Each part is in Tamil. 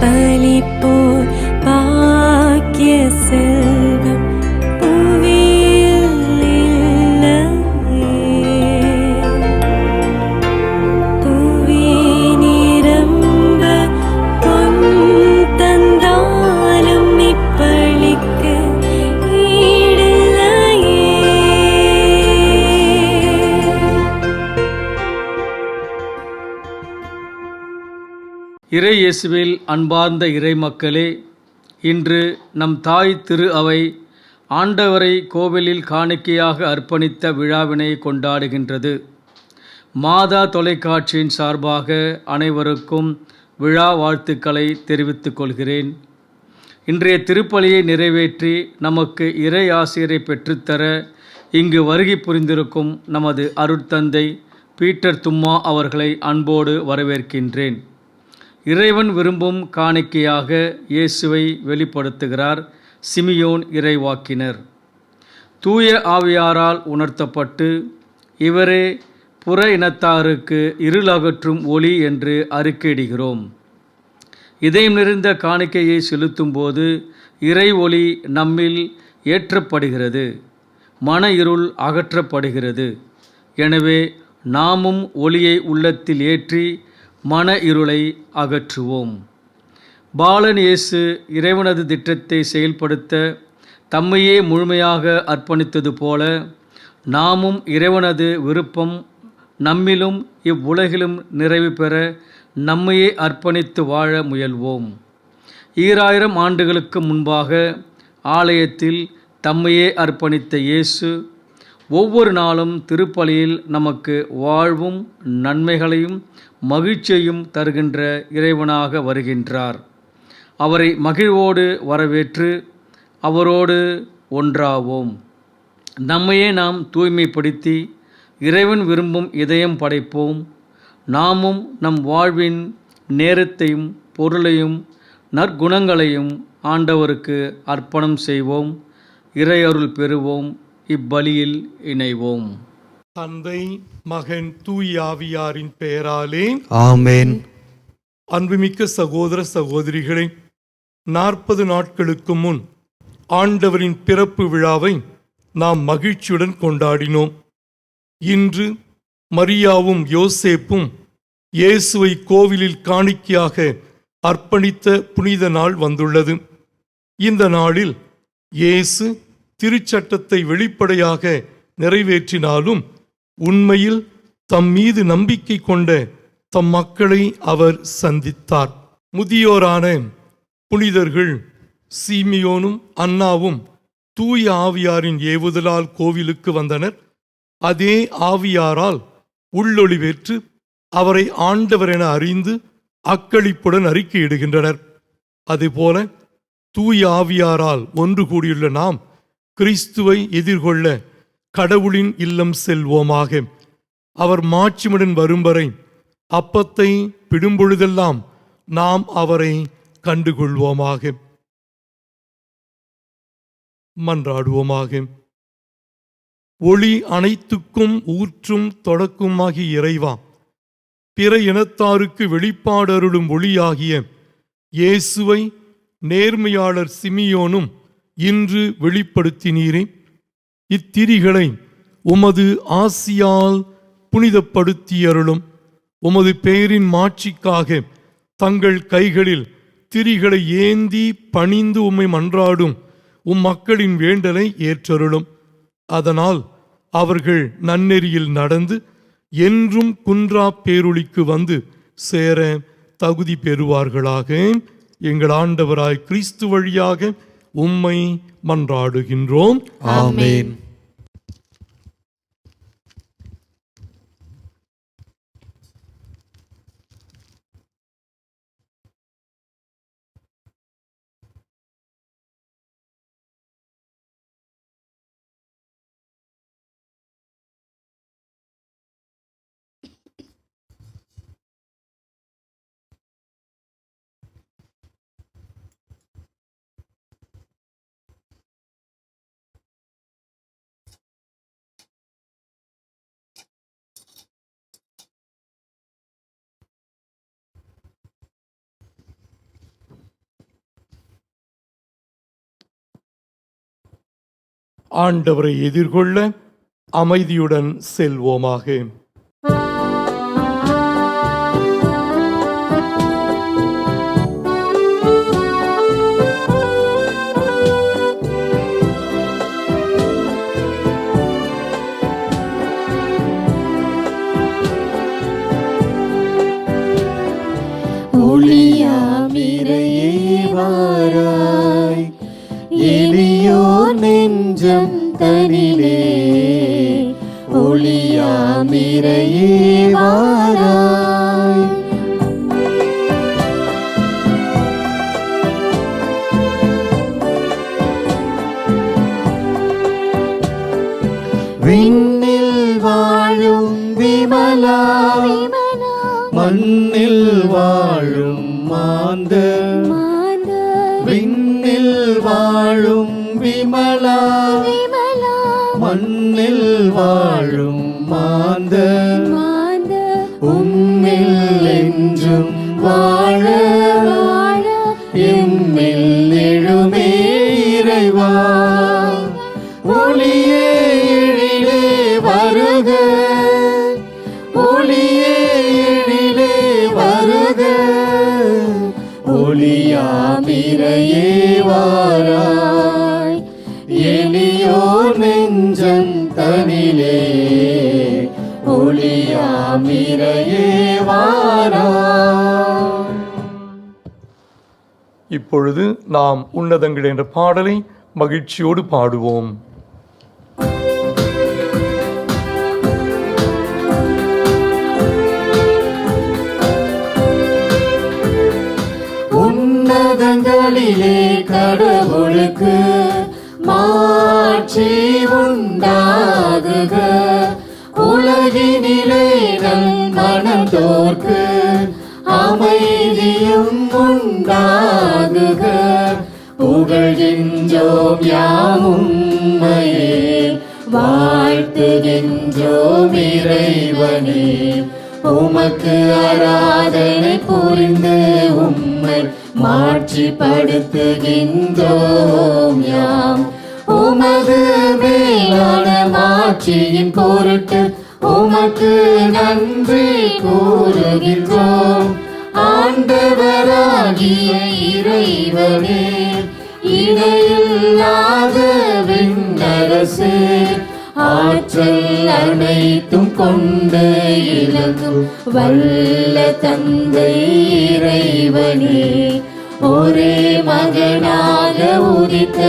பலிப்போர் பாக்கிய செல்வம் புவியில் இல்லையே. புவி நிரம்ப பொன் தந்தாலும் இப்பளிக்கு ஈடில்லையே. இறை இயேசுவில் அன்பார்ந்த இறை மக்களே, இன்று நம் தாய் திரு அவை ஆண்டவரை கோவிலில் காணிக்கையாக அர்ப்பணித்த விழாவினை கொண்டாடுகின்றது. மாதா தொலைக்காட்சியின் சார்பாக அனைவருக்கும் விழா வாழ்த்துக்களை தெரிவித்துக் கொள்கிறேன். இன்றைய திருப்பலியை நிறைவேற்றி நமக்கு இறை ஆசிரியரை பெற்றுத்தர இங்கு வருகை புரிந்திருக்கும் நமது அருட்தந்தை பீட்டர் தும்மா அவர்களை அன்போடு வரவேற்கின்றேன். இறைவன் விரும்பும் காணிக்கையாக இயேசுவை வெளிப்படுத்துகிறார் சிமியோன் இறைவாக்கினர். தூய ஆவியாரால் உணர்த்தப்பட்டு இவரே புற இனத்தாருக்கு இருள் அகற்றும் ஒளி என்று அறிக்கையிடுகிறோம். இதயம் நிறைந்த காணிக்கையை செலுத்தும் போது இறை ஒளி நம்மில் ஏற்றப்படுகிறது, மன இருள் அகற்றப்படுகிறது. எனவே நாமும் ஒளியை உள்ளத்தில் ஏற்றி மன இருளை அகற்றுவோம். பாலன் இயேசு இறைவனது திட்டத்தை செயல்படுத்த தம்மையே முழுமையாக அர்ப்பணித்தது போல நாமும் இறைவனது விருப்பம் நம்மிலும் இவ்வுலகிலும் நிறைவு பெற நம்மையே அர்ப்பணித்து வாழ முயல்வோம். 2000 ஆண்டுகளுக்கு முன்பாக ஆலயத்தில் தம்மையே அர்ப்பணித்த இயேசு ஒவ்வொரு நாளும் திருப்பலியில் நமக்கு வாழ்வும் நன்மைகளையும் மகிழ்ச்சியையும் தருகின்ற இறைவனாக வருகின்றார். அவரை மகிழ்வோடு வரவேற்று அவரோடு ஒன்றாவோம். நம்மையே நாம் தூய்மைப்படுத்தி இறைவன் விரும்பும் இதயம் படைப்போம். நாமும் நம் வாழ்வின் நேரத்தையும் பொருளையும் நற்குணங்களையும் ஆண்டவருக்கு அர்ப்பணம் செய்வோம். இறையருள் பெறுவோம். இப்பலியில் இணைவோம். தந்தை, மகன், தூய ஆவியாரின் பெயராலே ஆமென். அன்புமிக்க சகோதர சகோதரிகளே, 40 நாட்களுக்கு முன் ஆண்டவரின் பிறப்பு விழாவை நாம் மகிழ்ச்சியுடன் கொண்டாடினோம். இன்று மரியாவும் யோசேப்பும் இயேசுவை கோவிலில் காணிக்கையாக அர்ப்பணித்த புனித நாள் வந்துள்ளது. இந்த நாளில் இயேசு திருச்சட்டத்தை வெளிப்படையாக நிறைவேற்றினாலும் உண்மையில் தம் மீது நம்பிக்கை கொண்ட தம் மக்களை அவர் சந்தித்தார். முதியோரான புனிதர்கள் சீமியோனும் அன்னாவும் தூய ஆவியாரின் ஏவுதலால் கோவிலுக்கு வந்தனர். அதே ஆவியாரால் உள்ளொளி பெற்று அவரை ஆண்டவர் என அறிந்து அக்களிப்புடன் அறிக்கையிடுகின்றனர். அதுபோல தூய ஆவியாரால் ஒன்று கூடியுள்ள நாம் கிறிஸ்துவை எதிர்கொள்ள கடவுளின் இல்லம் செல்வோமாக. அவர் மாட்சியுடன் வரும் வரை அப்பத்தை பிடும்பொழுதெல்லாம் நாம் அவரை கண்டுகொள்வோமாக. மன்றாடுவோமாக. ஒளி அனைத்துக்கும் ஊற்றும் தொடக்குமாகிய இறைவா, பிற இனத்தாருக்கு வெளிப்பாடருளும் ஒளியாகிய இயேசுவை நேர்மையாளர் சிமியோனும் இன்று வெளிப்படுத்தினீரே. இத்திரிகளை உமது ஆசியால் புனிதப்படுத்தியருளும். உமது பெயரின் மாட்சிக்காக தங்கள் கைகளில் திரிகளை ஏந்தி பணிந்து உம்மை மன்றாடும் மக்களின் வேண்டலை ஏற்றருளும். அதனால் அவர்கள் நன்னெறியில் நடந்து என்றும் குன்றா பேரொளிக்கு வந்து சேர தகுதி பெறுவார்களாக. எங்கள் ஆண்டவராய் கிறிஸ்து வழியாக உம்மை மன்றாடுகின்றோம். ஆமென். ஆண்டவரை எதிர்கொள்ள அமைதியுடன் செல்வோமாக. ஒளியாமிரையே வாராய், எளியோர் நெஞ்சம் தனிலே. ஒளியாமிரையே வாராய், விண்ணில் வாழும் விமலா, மண்ணில் வாழும் மாந்த, விண்ணில் வாழும் விமலா, மண்ணில் வாழும் மாந்த, உம்மில் என்றும் வாழ எம்மில் எழுமே இறைவா. ஒளியே எழிலே வருக, ஒளியே எழிலே வருக, ஒளியாமிரையே வாராய், எளியோர் நெஞ்சம் தனிலே. ஒளியாமிரையே வாராய். இப்பொழுது நாம் உன்னதங்கள் என்ற பாடலை மகிழ்ச்சியோடு பாடுவோம். உன்னதங்களிலே கடவுளுக்கு மாட்சி உண்டாகுக, உலகினிலே நல் மனத்தோர்க்கு அமைதியும் உண்டாகுக. புகழ்கின்றோம் யாம் உம்மையே, வாழ்த்துகின்றோம் இறைவனே. உமக்கு ஆராதனை புரிந்து உம்மை மாட்சிப்படுத்துகின்றோம் யாம். உமது மேலான மாட்சியின் பொருட்டு உமக்கு நன்றி கூறுகின்றோம். ஆண்டவராகிய இறைவனே, இடையில்லாத விண்ணரசே, ஆற்றல் அனைத்தும் கொண்டு இலங்கும் வல்ல தந்தை இறைவனே, ஒரே மகனாக உதித்த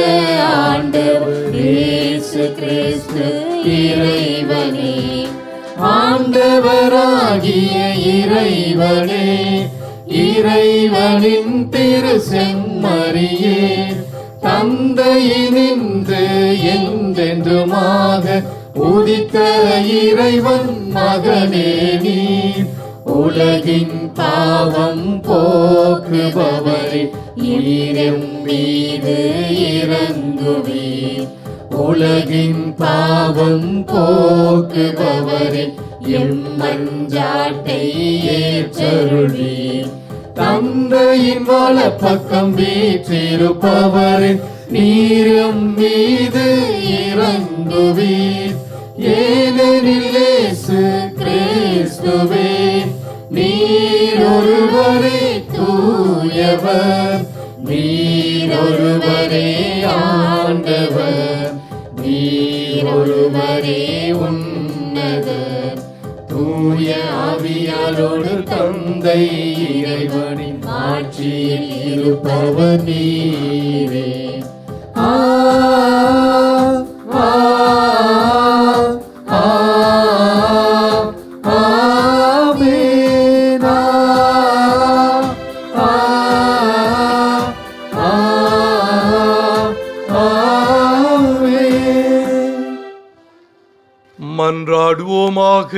ஆண்டவர் இயேசு கிறிஸ்து இறைவனே. ஆண்டவராகிய இறைவனே, இறைவனின் திரு செம்மறியே, தந்தையினின்று என்றென்றுமாக உதித்த இறைவன் மகனே நீர். உலகின் பாவம் போக்குபவரே, நீரெம் மீது இறங்குவீர். உலகின் பாவம் போக்குபவரே, எம் மஞ்சாட்டை ஏற்றருள்வீர். தந்தையின் வலப்பக்கம் வீற்றிருப்பவரே, நீரும் மீது இறங்குவீர். ஏனெனில் இயேசு கிறிஸ்துவே, நீர் ஒருவரே தூயவர், நீர் ஒருவரே ஆண்டவர், நீர் ஒருவரே உன்னதர். தூய ஆவியாரோடு தந்தை இறைவனின் ஆட்சியில் இருப்பவர் நீரே. ஆ ஆ ஆ ஆமென். ஆ ஆ ஆமென். மன்றாடுவோமாக.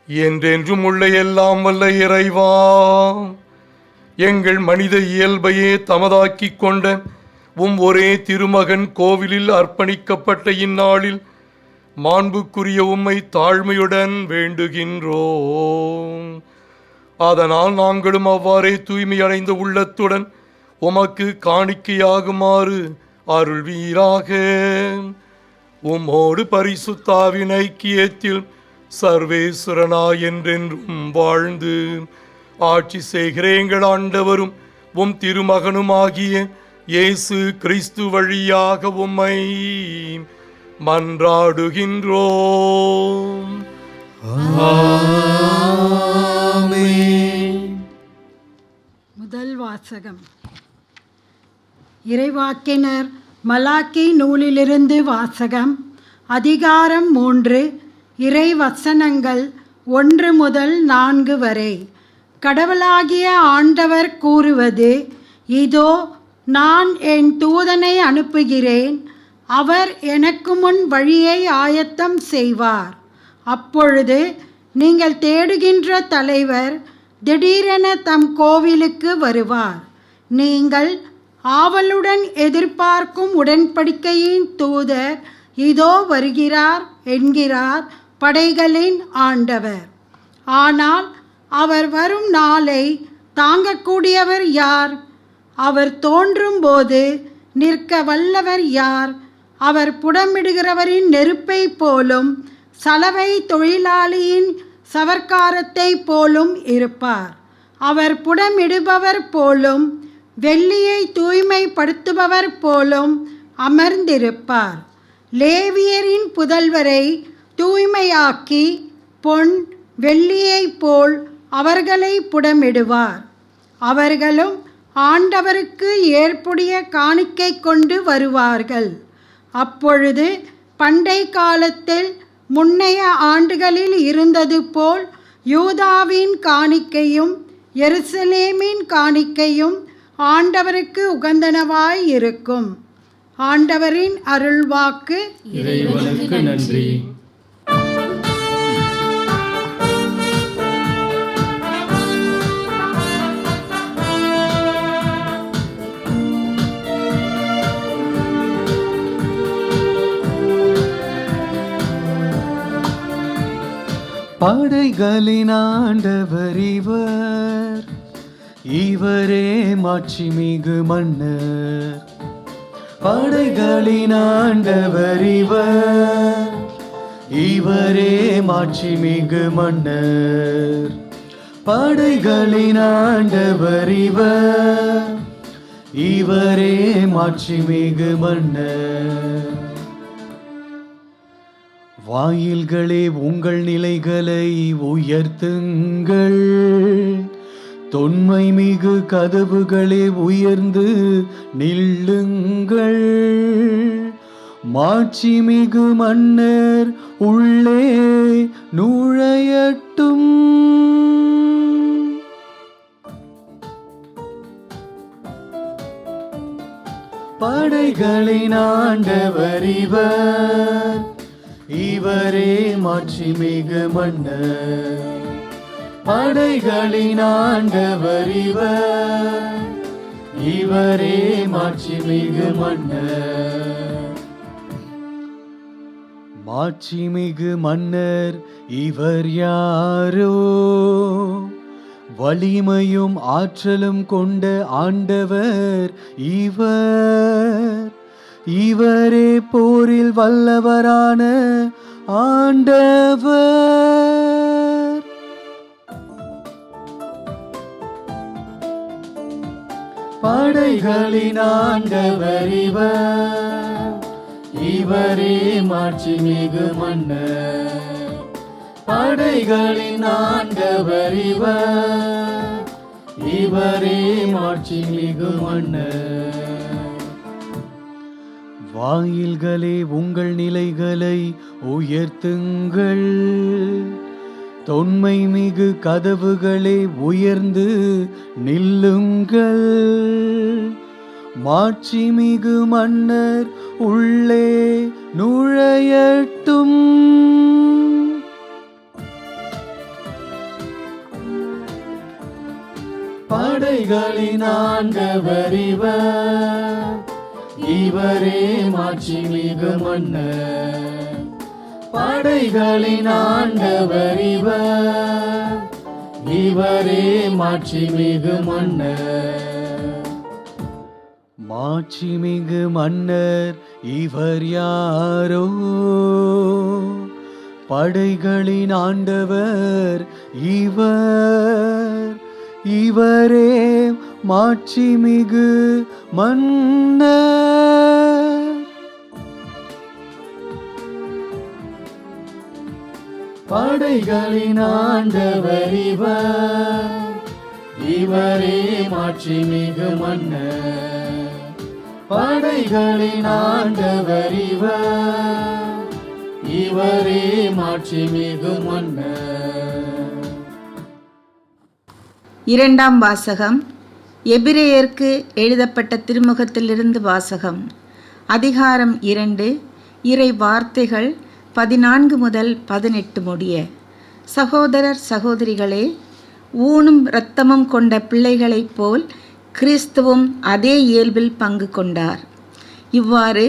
என்றென்றும் உள்ள எல்லாம் வல்ல இறைவா, எங்கள் மனித இயல்பையே தமதாக்கிக் கொண்ட ஒரே திருமகன் கோவிலில் அர்ப்பணிக்கப்பட்ட இந்நாளில் மாண்புக்குரிய உம்மை தாழ்மையுடன் வேண்டுகின்றோம். அதனால் நாங்களும் அவ்வாறே தூய்மையடைந்த உள்ளத்துடன் உமக்கு காணிக்கையாகுமாறு அருள்வீராக. உம்மோடு பரிசுத்தாவின் ஐக்கியத்தில் சர்வேஸ்வரனாய் என்றென்றும் வாழ்ந்து ஆட்சி செய்கிற எங்கள் ஆண்டவரும் உம் திருமகனுமாகிய இயேசு கிறிஸ்து வழியாக உம்மை மன்றாடுகின்றோம். முதல் வாசகம். இறைவாக்கினர் மலாக்கி நூலிலிருந்து வாசகம். அதிகாரம் 3, இறை வசனங்கள் 1 முதல் 4 வரை. கடவுளாகிய ஆண்டவர் கூறுவது: இதோ நான் என் தூதனை அனுப்புகிறேன், அவர் எனக்கு முன் வழியை ஆயத்தம் செய்வார். அப்பொழுது நீங்கள் தேடுகின்ற தலைவர் திடீரென தம் கோவிலுக்கு வருவார். நீங்கள் ஆவலுடன் எதிர்பார்க்கும் உடன்படிக்கையின் தூதர் இதோ வருகிறார் என்கிறார் படைகளின் ஆண்டவர். ஆனால் அவர் வரும் நாளை தாங்கக்கூடியவர் யார்? அவர் தோன்றும் போது நிற்க வல்லவர் யார்? அவர் புடமிடுகிறவரின் நெருப்பை போலும் சலவை தொழிலாளியின் சவர்க்காரத்தை போலும் இருப்பார். அவர் புடமிடுபவர் போலும் வெள்ளியை தூய்மைப்படுத்துபவர் போலும் அமர்ந்திருப்பார். லேவியரின் புதல்வரை தூய்மையாக்கி பொன் வெள்ளியைப் போல் அவர்களை புடமிடுவார். அவர்களும் ஆண்டவருக்கு ஏற்புடைய காணிக்கை கொண்டு வருவார்கள். அப்பொழுது பண்டை காலத்தில் முன்னைய ஆண்டுகளில் இருந்தது போல் யூதாவின் காணிக்கையும் எருசலேமின் காணிக்கையும் ஆண்டவருக்கு உகந்தனவாய் இருக்கும். ஆண்டவரின் அருள்வாக்கு. இறைவனுக்கு நன்றி. படைகளின் ஆண்டவர் இவர், இவரே மாட்சிமிகு மன்னர். படைகளின் ஆண்டவர் இவர், இவரே மாட்சிமிகு மன்னர். படைகளின் ஆண்டவர் இவர், இவரே மாட்சிமிகு மன்னர். வாயில்களே உங்கள் நிலைகளை உயர்த்துங்கள், தொன்மை மிகு கதவுகளே உயர்ந்து நில்லுங்கள். மாட்சிமிகு மன்னர் உள்ளே நுழையட்டும். படைகளின் ஆண்டவர் இவர், இவரே மாட்சிமிகு மன்னர். படைகளின் ஆண்டவர் இவர், இவரே மாட்சிமிகு மன்னர். மாட்சிமிகு மன்னர் இவர் யாரோ? வலிமையும் ஆற்றலும் கொண்ட ஆண்டவர் இவர், இவரே போரில் வல்லவரான ஆண்டவர். படைகளின் ஆண்டவர் இவர், இவரே மாட்சிமிகு மன்னர். படைகளின் ஆண்டவர் இவர், இவரே மாட்சிமிகு மன்னர். வாயில்களே உங்கள் நிலைகளை உயர்த்துங்கள், தொன்மை மிகு கதவுகளே உயர்ந்து நில்லுங்கள். மாட்சிமிகு மன்னர் உள்ளே நுழையட்டும். படைகளின் ஆண்டவர் இவர், இவரே மாட்சிமிகு மன்னர். படைகளின் ஆண்டவர் இவர், இவரே மாட்சிமிகு மன்னர். மாட்சிமிகு மன்னர் இவர் யாரோ, படைகளின் ஆண்டவர் இவர், இவரே மாட்சிமிகு மன்னர். படைகளின் ஆண்டவர் இவர், இவரே மாட்சிமிகு மன்னர். படைகளின் ஆண்டவர் இவர், இவரே மாட்சிமிகு மன்னர். இரண்டாம் வாசகம். எபிரேயருக்கு எழுதப்பட்ட திருமுகத்திலிருந்து வாசகம். அதிகாரம் 2, இறை வார்த்தைகள் 14 முதல் 18 முடிய. சகோதரர் சகோதரிகளே, ஊனும் இரத்தமும் கொண்ட பிள்ளைகளைப் போல் கிறிஸ்துவும் அதே இயல்பில் பங்கு கொண்டார். இவ்வாறு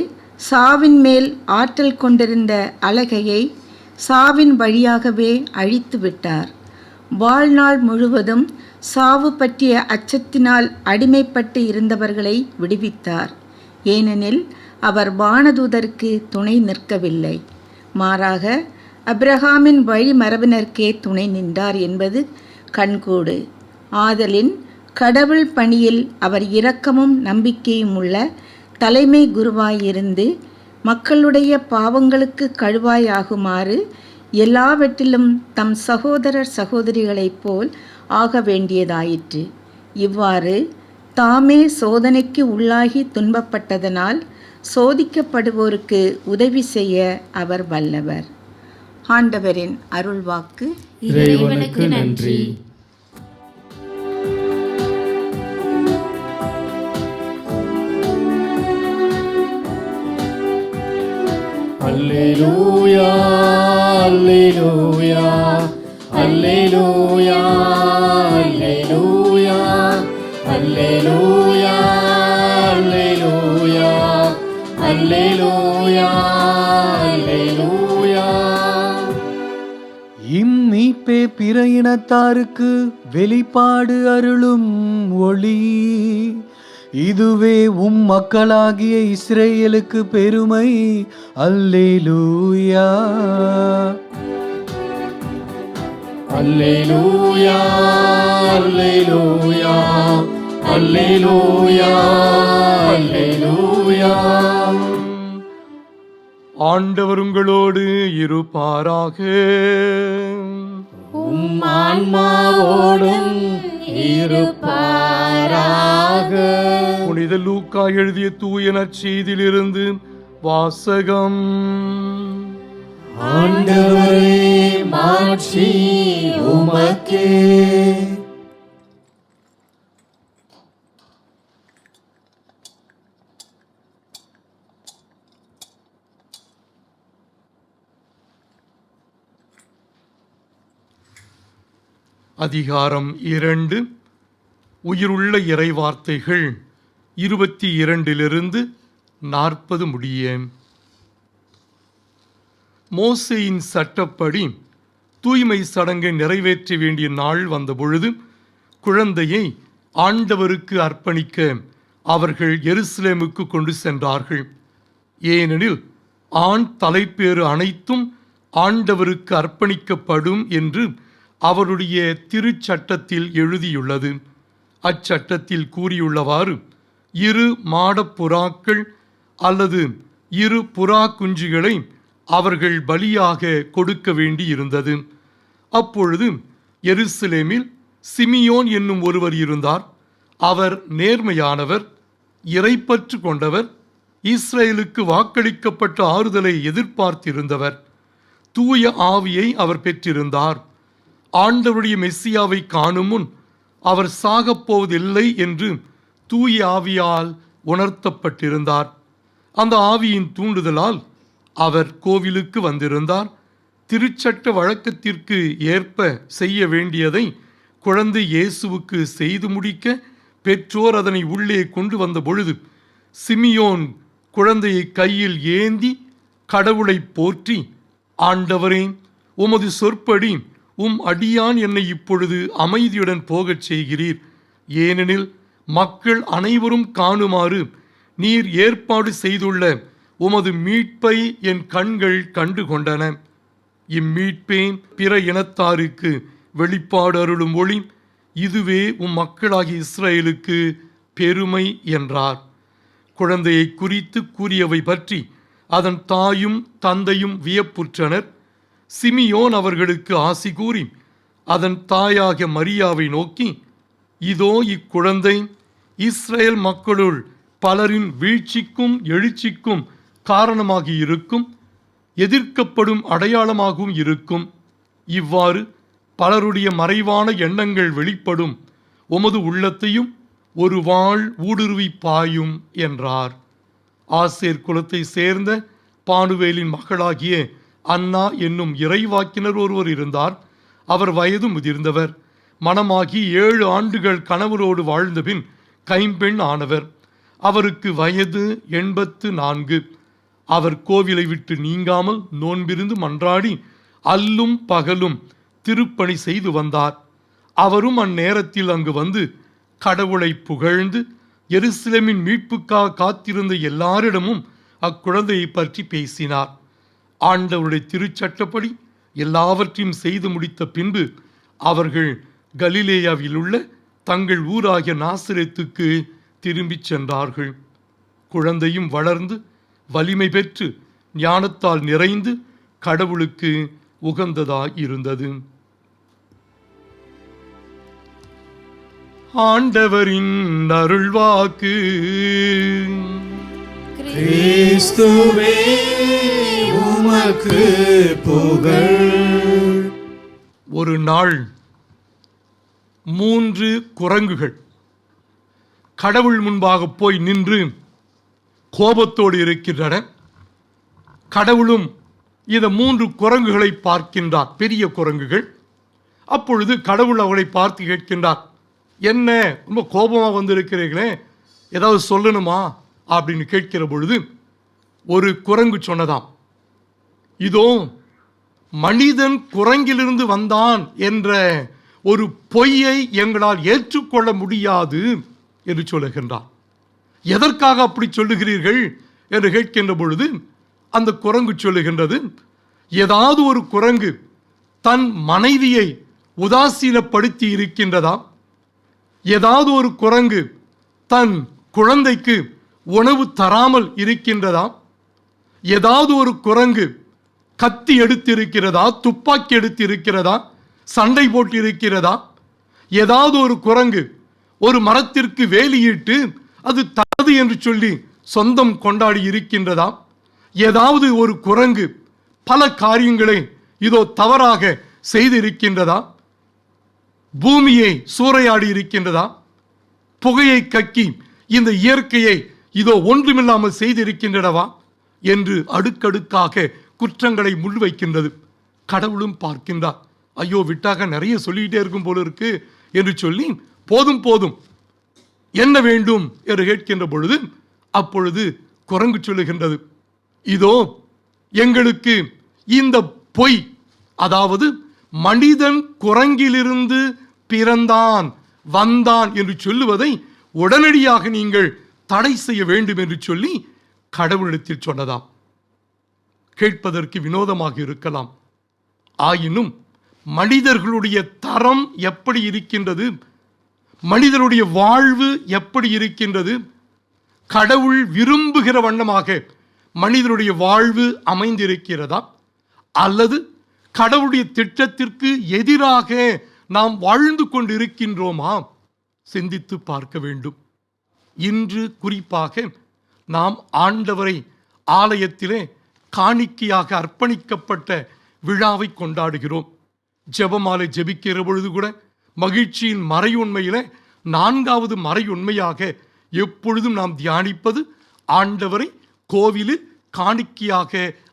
சாவின் மேல் ஆற்றல் கொண்டிருந்த அலகையை சாவின் வழியாகவே அழித்து விட்டார். வாழ்நாள் முழுவதும் சாவு பற்றிய அச்சத்தினால் அடிமைப்பட்டு இருந்தவர்களை விடுவித்தார். ஏனெனில் அவர் வானதூதருக்கு துணை நிற்கவில்லை, மாறாக அப்ரஹாமின் வழி மரபினருக்கே துணை நின்றார் என்பது கண்கூடு. ஆதலின் கடவுள் பணியில் அவர் இரக்கமும் நம்பிக்கையும் உள்ள தலைமை குருவாயிருந்து மக்களுடைய பாவங்களுக்கு கழுவாயாகுமாறு எல்லாவற்றிலும் தம் சகோதரர் சகோதரிகளைப் போல் ஆக வேண்டியதாயிற்று. இவ்வாறு தாமே சோதனைக்கு உள்ளாகி துன்பப்பட்டதனால் சோதிக்கப்படுவோருக்கு உதவி செய்ய அவர் வல்லவர். ஆண்டவரின் அருள்வாக்கு. இறைவனுக்கு நன்றி. அல்லேலூயா, அல்லேலூயா, அல்லேலூயா, அல்லேலூயா, அல்லேலூயா, அல்லேலூயா, அல்லேலூயா, அல்லேலூயா. இம்மீட்பே பிற இனத்தாருக்கு வெளிப்பாடு அருளும் ஒளி, இதுவே மக்களாகிய இஸ்ரேலுக்கு பெருமை. அல்லேலூயா, அல்லேலூயா, அல்லேலூயா, அல்லேலூயா, அல்லேலூயா. ஆண்டவர் உங்களோடு இருப்பாராக. உம் ஆன்மாவோடும் இருப்பாராக. புனித லூக்கா எழுதிய தூய நற்செய்தியிலிருந்து வாசகம். ஆண்டவரே, மாட்சி உமக்கே. அதிகாரம் 2. உயிருள்ள இறைவார்த்தைகள் 22 40 முடிய. மோசேயின் சட்டப்படி தூய்மை சடங்கை நிறைவேற்ற வேண்டிய நாள் வந்தபொழுது குழந்தையை ஆண்டவருக்கு அர்ப்பணிக்க அவர்கள் எருசலேமுக்கு கொண்டு சென்றார்கள். ஏனெனில் ஆண் தலைப்பேறு அனைத்தும் ஆண்டவருக்கு அர்ப்பணிக்கப்படும் என்று அவருடைய திருச்சட்டத்தில் எழுதியுள்ளது. அச்சட்டத்தில் கூறியுள்ளவாறு 2 மாடப்புறாக்கள் அல்லது 2 புறா குஞ்சுகளை அவர்கள் பலியாக கொடுக்க வேண்டியிருந்தது. அப்பொழுது எருசலேமில் சிமியோன் என்னும் ஒருவர் இருந்தார். அவர் நேர்மையானவர், இறைப்பற்று கொண்டவர், இஸ்ரேலுக்கு வாக்களிக்கப்பட்ட ஆறுதலை எதிர்பார்த்திருந்தவர். தூய ஆவியை அவர் பெற்றிருந்தார். ஆண்டவருடைய மெஸ்ஸியாவை காணும் முன் அவர் சாகப்போவதில்லை என்று தூய ஆவியால் உணர்த்தப்பட்டிருந்தார். அந்த ஆவியின் தூண்டுதலால் அவர் கோவிலுக்கு வந்திருந்தார். திருச்சட்ட வழக்கத்திற்கு ஏற்ப செய்ய வேண்டியதை குழந்தை இயேசுவுக்கு செய்து முடிக்க பெற்றோர் அதனை உள்ளே கொண்டு வந்த பொழுது சிமியோன் குழந்தையை கையில் ஏந்தி கடவுளை போற்றி, ஆண்டவரே, உமது சொற்படி அடியான் என்னை இப்பொழுது அமைதியுடன் போகச் செய்கிறீர். ஏனெனில் மக்கள் அனைவரும் காணுமாறு நீர் ஏற்பாடு செய்துள்ள உமது மீட்பை என் கண்கள் கண்டு கொண்டன. இம்மீட்பே பிற இனத்தாருக்கு வெளிப்பாடு அருளும் ஒளி, இதுவே உம் மக்களாகிய இஸ்ரவேலுக்கு பெருமை என்றார். குழந்தையை குறித்து கூறியவை பற்றி அதன் தாயும் தந்தையும் வியப்புற்றனர். சிமியோன் அவர்களுக்கு ஆசி கூறி அதன் தாயாக மரியாவை நோக்கி, இதோ இக்குழந்தை இஸ்ரேல் மக்களுள் பலரின் வீழ்ச்சிக்கும் எழுச்சிக்கும் காரணமாகி இருக்கும், எதிர்க்கப்படும் அடையாளமாகவும் இருக்கும். இவ்வாறு பலருடைய மறைவான எண்ணங்கள் வெளிப்படும். உமது உள்ளத்தையும் ஒரு வாள் ஊடுருவி பாயும் என்றார். ஆசேர் குலத்தை சேர்ந்த பானுவேலின் மகளாகிய அன்னா என்னும் இறைவாக்கினர் ஒருவர் இருந்தார். அவர் வயது முதிர்ந்தவர். மணமாகி 7 ஆண்டுகள் கணவரோடு வாழ்ந்தபின் கைம்பெண் ஆனவர். அவருக்கு வயது 84. அவர் கோவிலை விட்டு நீங்காமல் நோன்பிருந்து மன்றாடி அல்லும் பகலும் திருப்பணி செய்து வந்தார். அவரும் அந்நேரத்தில் அங்கு வந்து கடவுளை புகழ்ந்து எருசலேமின் மீட்புக்காக காத்திருந்த எல்லாரிடமும் அக்குழந்தையை பற்றி பேசினார். ஆண்டவருடைய திருச்சட்டப்படி எல்லாவற்றையும் செய்து முடித்த பின்பு அவர்கள் கலிலேயாவில் உள்ள தங்கள் ஊராகிய நாசரேத்துக்கு திரும்பிச் சென்றார்கள். குழந்தையும் வளர்ந்து வலிமை பெற்று ஞானத்தால் நிறைந்து கடவுளுக்கு உகந்ததாய் இருந்தது. ஆண்டவரின் அருள்வாக்கு. கிறிஸ்துவே உமக்கு புகழ். ஒரு நாள் 3 குரங்குகள் கடவுள் முன்பாக போய் நின்று கோபத்தோடு இருக்கின்றன. கடவுளும் இந்த 3 குரங்குகளை பார்க்கின்றார், பெரிய குரங்குகள். அப்பொழுது கடவுள் அவளை பார்த்து கேட்கின்றார், என்ன ரொம்ப கோபமாக வந்திருக்கிறீர்களே, ஏதாவது சொல்லணுமா அப்படின்னு கேட்கிற பொழுது ஒரு குரங்கு சொன்னதாம், இதோ மனிதன் குரங்கிலிருந்து வந்தான் என்ற ஒரு பொய்யை எங்களால் ஏற்றுக்கொள்ள முடியாது என்று சொல்லுகின்றார். எதற்காக அப்படி சொல்லுகிறீர்கள் என்று கேட்கின்ற பொழுது அந்த குரங்கு சொல்லுகின்றது, ஏதாவது ஒரு குரங்கு தன் மனைவியை உதாசீனப்படுத்தி இருக்கின்றதா, ஏதாவது ஒரு குரங்கு தன் குழந்தைக்கு உணவு தராமல் இருக்கின்றதா, ஏதாவது ஒரு குரங்கு கத்தி எடுத்திருக்கிறதா, துப்பாக்கி எடுத்திருக்கிறதா, சண்டை போட்டு இருக்கிறதா, ஏதாவது ஒரு குரங்கு ஒரு மரத்திற்கு வேலியிட்டு அது தனது என்று சொல்லி சொந்தம் கொண்டாடி இருக்கின்றதா, ஏதாவது ஒரு குரங்கு பல காரியங்களை இதோ தவறாக செய்திருக்கின்றதா, பூமியை சூறையாடி இருக்கின்றதா, புகையை கக்கி இந்த இயற்கையை இதோ ஒன்றுமில்லாமல் செய்திருக்கின்றனவா என்று அடுக்கடுக்காக குற்றங்களை முன்வைக்கின்றது. கடவுளும் பார்க்கின்றார், ஐயோ விட்டாக நிறைய சொல்லிக்கிட்டே இருக்கும் போல இருக்கு என்று சொல்லி போதும் போதும் என்ன வேண்டும் என்று கேட்கின்ற பொழுது அப்பொழுது குரங்கு சொல்லுகின்றது, இதோ எங்களுக்கு இந்த பொய், அதாவது மனிதன் குரங்கிலிருந்து பிறந்தான் வந்தான் என்று சொல்லுவதை உடனடியாக நீங்கள் தடை செய்ய வேண்டும் என்று சொல்லி கடவுளிடத்தில் சொன்னதாம். கேட்பதற்கு வினோதமாக இருக்கலாம், ஆயினும் மனிதர்களுடைய தரம் எப்படி இருக்கின்றது, மனிதனுடைய வாழ்வு எப்படி இருக்கின்றது, கடவுள் விரும்புகிற வண்ணமாக மனிதனுடைய வாழ்வு அமைந்திருக்கிறதா, அல்லது கடவுளுடைய திட்டத்திற்கு எதிராக நாம் வாழ்ந்து கொண்டிருக்கின்றோமா, சிந்தித்து பார்க்க வேண்டும். இன்று குறிப்பாக நாம் ஆண்டவரை ஆலயத்திலே காணிக்கையாக அர்ப்பணிக்கப்பட்ட விழாவை கொண்டாடுகிறோம். ஜெபமாலை ஜெபிக்கிற பொழுது கூட மகிழ்ச்சியின் மறையுண்மையில 4வது மறையுண்மையாக எப்பொழுதும் நாம் தியானிப்பது ஆண்டவரை கோவிலில் காணிக்கையாக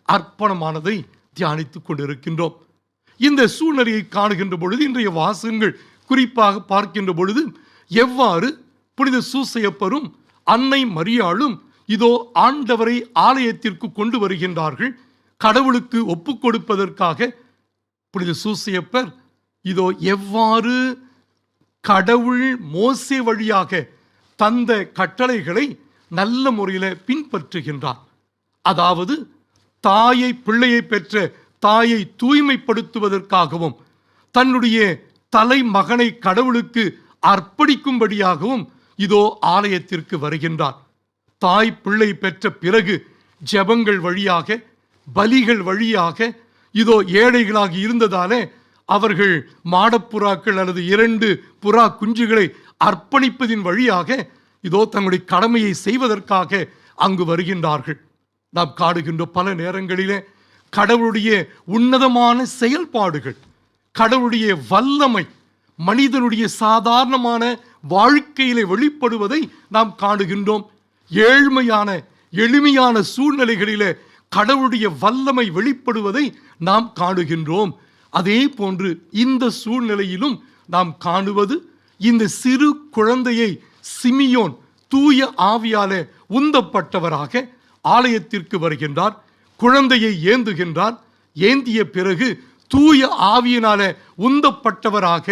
அர்ப்பணமானதை தியானித்துக் கொண்டிருக்கின்றோம். இந்த சூழ்நிலையை காணுகின்ற பொழுது இன்றைய வாசகங்கள் குறிப்பாக பார்க்கின்ற பொழுது எவ்வாறு புனித சூசையப்பரும் அன்னை மரியாளும் இதோ ஆண்டவரை ஆலயத்திற்கு கொண்டு வருகின்றார்கள். கடவுளுக்கு ஒப்பு கொடுப்பதற்காக புனித சூசையப்பர் இதோ எவ்வாறு கடவுள் மோசே வழியாக தந்த கட்டளைகளை நல்ல முறையில் பின்பற்றுகின்றார். அதாவது தாயை பிள்ளையை பெற்ற தாயை தூய்மைப்படுத்துவதற்காகவும் தன்னுடைய தலைமகனை கடவுளுக்கு அர்ப்பணிக்கும்படியாகவும் இதோ ஆலயத்திற்கு வருகின்றார். தாய் பிள்ளை பெற்ற பிறகு ஜெபங்கள் வழியாக, பலிகள் வழியாக, இதோ ஏழைகளாக இருந்ததாலே அவர்கள் மாடப்புறாக்கள் அல்லது 2 புறா குஞ்சுகளை அர்ப்பணிப்பதின் வழியாக இதோ தங்களுடைய கடமையை செய்வதற்காக அங்கு வருகின்றார்கள். நாம் காடுகின்ற பல நேரங்களிலே கடவுளுடைய உன்னதமான செயல்பாடுகள், கடவுளுடைய வல்லமை மனிதனுடைய சாதாரணமான வாழ்க்கையிலே வெளிப்படுவதை நாம் காணுகின்றோம். ஏழ்மையான எளிமையான சூழ்நிலைகளிலே கடவுளுடைய வல்லமை வெளிப்படுவதை நாம் காணுகின்றோம். அதே போன்று இந்த சூழ்நிலையிலும் நாம் காணுவது, இந்த சிறு குழந்தையை சிமியோன் தூய ஆவியாலே உந்தப்பட்டவராக ஆலயத்திற்கு வருகின்றார். குழந்தையை ஏந்துகின்றார். ஏந்திய பிறகு தூய ஆவியினாலே உந்தப்பட்டவராக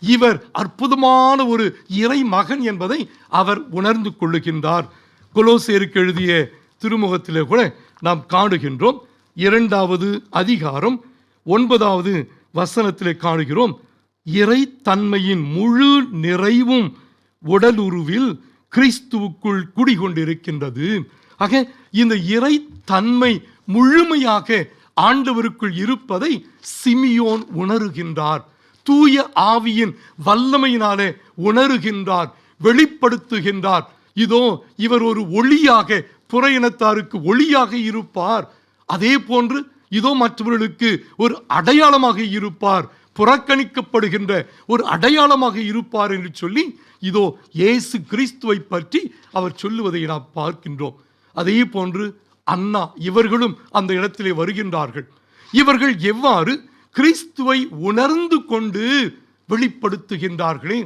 இவர் அற்புதமான ஒரு இறை மகன் என்பதை அவர் உணர்ந்து கொள்ளுகின்றார். கொலோசேருக்கு எழுதிய திருமுகத்திலே கூட நாம் காணுகின்றோம். 2வது அதிகாரம் 9வது வசனத்திலே காணுகிறோம், இறை தன்மையின் முழு நிறைவும் உடலுருவில் கிறிஸ்துவுக்குள் குடிகொண்டிருக்கின்றது. ஆக இந்த இறை தன்மை முழுமையாக ஆண்டவருக்குள் இருப்பதை சிமியோன் உணருகின்றார். தூய ஆவியின் வல்லமையினாலே உணருகின்றார், வெளிப்படுத்துகின்றார். இதோ இவர் ஒரு ஒளியாக, புற இனத்தாருக்கு ஒளியாக இருப்பார். அதே போன்று இதோ மற்றவர்களுக்கு ஒரு அடையாளமாக இருப்பார், புறக்கணிக்கப்படுகின்ற ஒரு அடையாளமாக இருப்பார் என்று சொல்லி இதோ இயேசு கிறிஸ்துவை பற்றி அவர் சொல்லுவதை நாம் பார்க்கின்றோம். அதே போன்று அன்னா இவர்களும் அந்த இடத்திலே வருகின்றார்கள். இவர்கள் எவ்வாறு கிறிஸ்துவை உணர்ந்து கொண்டு வெளிப்படுத்துகின்றார்களே,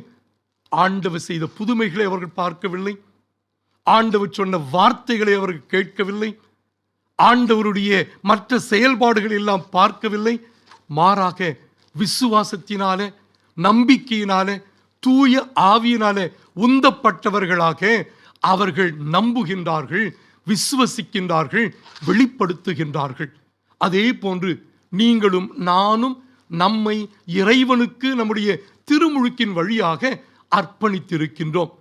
ஆண்டவர் செய்த புதுமைகளை அவர்கள் பார்க்கவில்லை, ஆண்டவர் சொன்ன வார்த்தைகளை அவர்கள் கேட்கவில்லை, ஆண்டவருடைய மற்ற செயல்பாடுகள் எல்லாம் பார்க்கவில்லை. மாறாக விசுவாசத்தினாலே, நம்பிக்கையினாலே, தூய ஆவியினாலே உந்தப்பட்டவர்களாக அவர்கள் நம்புகின்றார்கள், விசுவசிக்கின்றார்கள், வெளிப்படுத்துகின்றார்கள். அதே போன்று நீங்களும் நானும் நம்மை இறைவனுக்கு நம்முடைய திருமுழுக்கின் வழியாக அர்ப்பணித்திருக்கின்றோம்.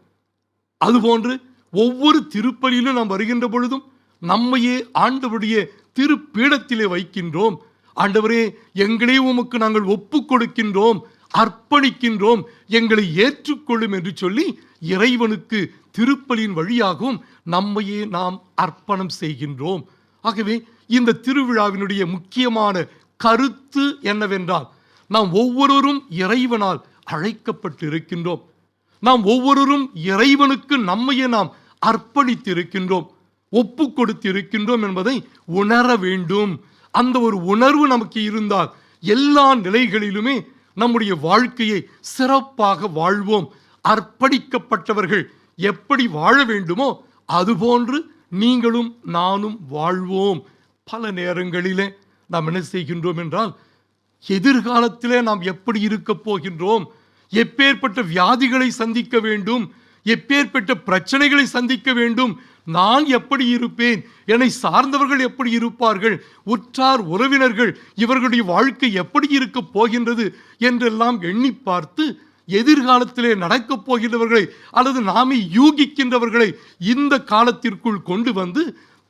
அதுபோன்று ஒவ்வொரு திருப்பலியிலும் நாம் வருகின்ற பொழுதும் நம்மையே ஆண்டவருடைய திருப்பீடத்திலே வைக்கின்றோம். ஆண்டவரே, எங்களே உமக்கு நாங்கள் ஒப்பு கொடுக்கின்றோம், அர்ப்பணிக்கின்றோம், எங்களை ஏற்றுக்கொள்ளும் என்று சொல்லி இறைவனுக்கு திருப்பலியின் வழியாகவும் நம்மையே நாம் அர்ப்பணம் செய்கின்றோம். ஆகவே இந்த திருவிழாவினுடைய முக்கியமான கருத்து என்னவென்றால், நாம் ஒவ்வொருவரும் இறைவனால் அழைக்கப்பட்டிருக்கின்றோம். நாம் ஒவ்வொருவரும் இறைவனுக்கு நம்மையே நாம் அர்ப்பணித்திருக்கின்றோம், ஒப்பு கொடுத்திருக்கின்றோம் என்பதை உணர வேண்டும். அந்த ஒரு உணர்வு நமக்கு இருந்தால் எல்லா நிலைகளிலுமே நம்முடைய வாழ்க்கையை சிறப்பாக வாழ்வோம். அர்ப்பணிக்கப்பட்டவர்கள் எப்படி வாழ வேண்டுமோ அதுபோன்று நீங்களும் நானும் வாழ்வோம். பல நேரங்களிலே நாம் என்ன செய்கின்றோம் என்றால், எதிர்காலத்திலே நாம் எப்படி இருக்க போகின்றோம், எப்பேற்பட்ட வியாதிகளை சந்திக்க வேண்டும், எப்பேற்பட்ட பிரச்சனைகளை சந்திக்க வேண்டும், நான் எப்படி இருப்பேன், என்னை சார்ந்தவர்கள் எப்படி இருப்பார்கள், உற்றார் உறவினர்கள் இவர்களுடைய வாழ்க்கை எப்படி இருக்க போகின்றது என்றெல்லாம் எண்ணி பார்த்து எதிர்காலத்திலே நடக்கப் போகின்றவர்களை அல்லது நாமே யூகிக்கின்றவர்களை இந்த காலத்திற்குள் கொண்டு வந்து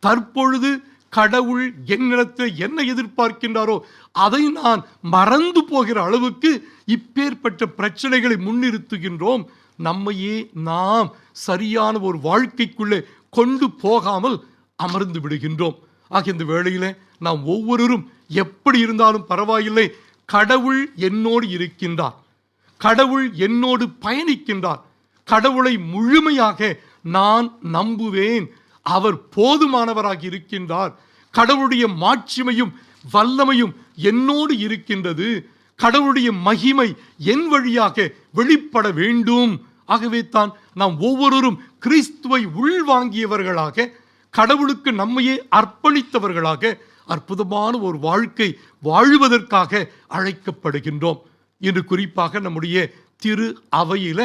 தற்பொழுது கடவுள் என்னிடத்தில் என்ன எதிர்பார்க்கின்றாரோ அதை நான் மறந்து போகிற அளவுக்கு இப்பேற்பட்ட பிரச்சனைகளை முன்னிறுத்துகின்றோம். நம்மையே நாம் சரியான ஒரு வாழ்க்கைக்குள்ளே கொண்டு போகாமல் அமர்ந்து விடுகின்றோம். ஆக இந்த வேளையிலே நாம் ஒவ்வொருவரும் எப்படி இருந்தாலும் பரவாயில்லை, கடவுள் என்னோடு இருக்கின்றார், கடவுள் என்னோடு பயணிக்கின்றார், கடவுளை முழுமையாக நான் நம்புவேன், அவர் போதுமானவராக இருக்கின்றார், கடவுளுடைய மாட்சிமையும் வல்லமையும் என்னோடு இருக்கின்றது, கடவுளுடைய மகிமை என் வழியாக வெளிப்பட வேண்டும். ஆகவே தான் நாம் ஒவ்வொருவரும் கிறிஸ்துவை உள்வாங்கியவர்களாக, கடவுளுக்கு நம்மையே அர்ப்பணித்தவர்களாக அற்புதமான ஒரு வாழ்க்கை வாழுவதற்காக அழைக்கப்படுகின்றோம். இன்று குறிப்பாக நம்முடைய திரு அவையில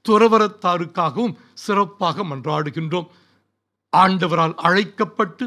துறவரத்தாருக்காகவும் சிறப்பாக மன்றாடுகின்றோம். ஆண்டவரால் அழைக்கப்பட்டு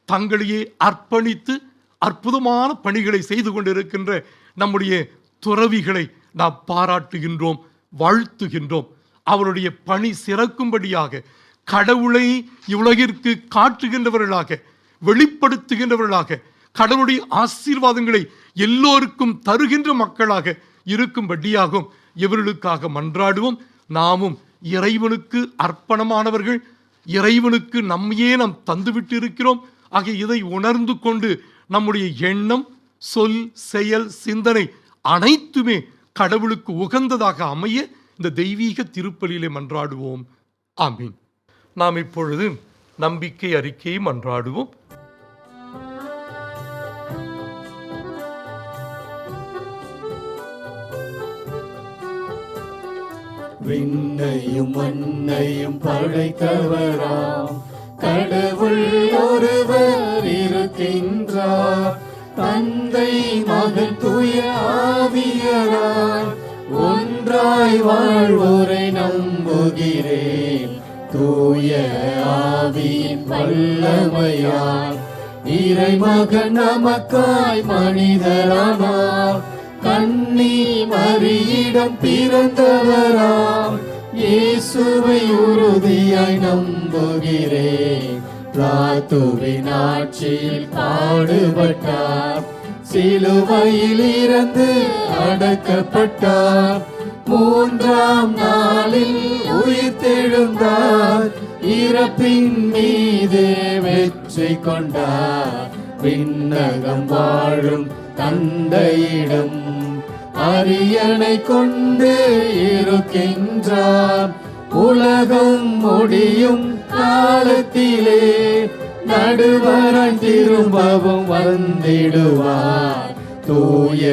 தங்களையே அர்ப்பணித்து அற்புதமான பணிகளை செய்து கொண்டிருக்கின்ற நம்முடைய துறவிகளை நாம் பாராட்டுகின்றோம், வாழ்த்துகின்றோம். அவருடைய பணி சிறக்கும்படியாக கடவுளை இவ்வுலகிற்கு காட்டுகின்றவர்களாக, வெளிப்படுத்துகின்றவர்களாக, கடவுளுடைய ஆசீர்வாதங்களை எல்லோருக்கும் தருகின்ற மக்களாக இருக்கும்படியாகும் இவர்களுக்காக மன்றாடுவோம். நாமும் இறைவனுக்கு அர்ப்பணமானவர்கள், இறைவனுக்கு நம்மையே நாம் தந்துவிட்டு இருக்கிறோம். ஆக இதை உணர்ந்து கொண்டு நம்முடைய எண்ணம், சொல், செயல், சிந்தனை அனைத்துமே கடவுளுக்கு உகந்ததாக அமைய இந்த தெய்வீக திருப்பலியிலே மன்றாடுவோம். ஆமீன். நாம் இப்பொழுது நம்பிக்கை அறிக்கையை மன்றாடுவோம். விண்ணையும் மண்ணையும் படைத்தவராம் கடவுள் ஒருவர் இருக்கின்றார். தந்தை, மகன், தூய ஆவியராய் ஒன்றாய் வாழ்வோரை நம்புகிறேன். தூய ஆவியின் வல்லமையால் இறைமகன் நமக்காய் மனிதரானார். கன்னி மரியிடம் பிறந்தவராம் இயேசுவை உறுதியாய் நம்புகிறேன். பிலாத்துவின் ஆட்சியில் பாடுபட்டார், சிலுவையில் இறந்து அடக்கப்பட்டார். மூன்றாம் நாளில் உயிர்த்தெழுந்தார், இறப்பின் மீது வெற்றி கொண்டார். விண்ணகம் வாழும் தந்தையிடம் அரியணை கொண்டு இருக்கின்றார். உலகம் முடியும் காலத்திலே நடுவராய் திரும்பவும் வந்திடுவார். தூய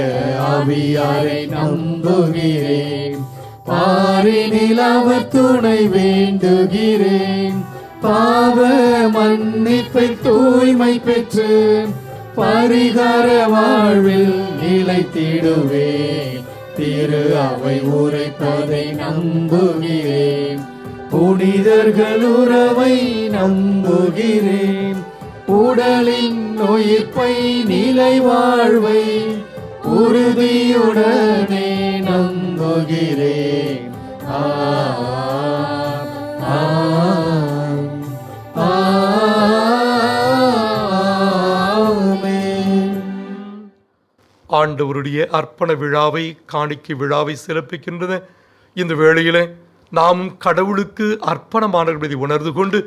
ஆவியாரை நம்புகிறேன், பாரினில் அவர் துணை வேண்டுகிறேன். பாவ மன்னிப்பை தூய்மை பெற்று பரிகார வாழ்வில் நிலைத்திடுவேன். திரு அவை உரைப்பதை நம்புகிறேன், புனிதர்கள் உறவை நம்புகிறேன். உடலின் உயிர்ப்பை நிலை வாழ்வை உறுதியுடனே நம்புகிறேன். ஆண்டவருடைய அர்ப்பண விழாவை, காணிக்கை விழாவை சிறப்பிக்கின்றன. இந்த வேளையில் நாமும் கடவுளுக்கு அர்ப்பணமானவர்களை உணர்ந்து கொண்டு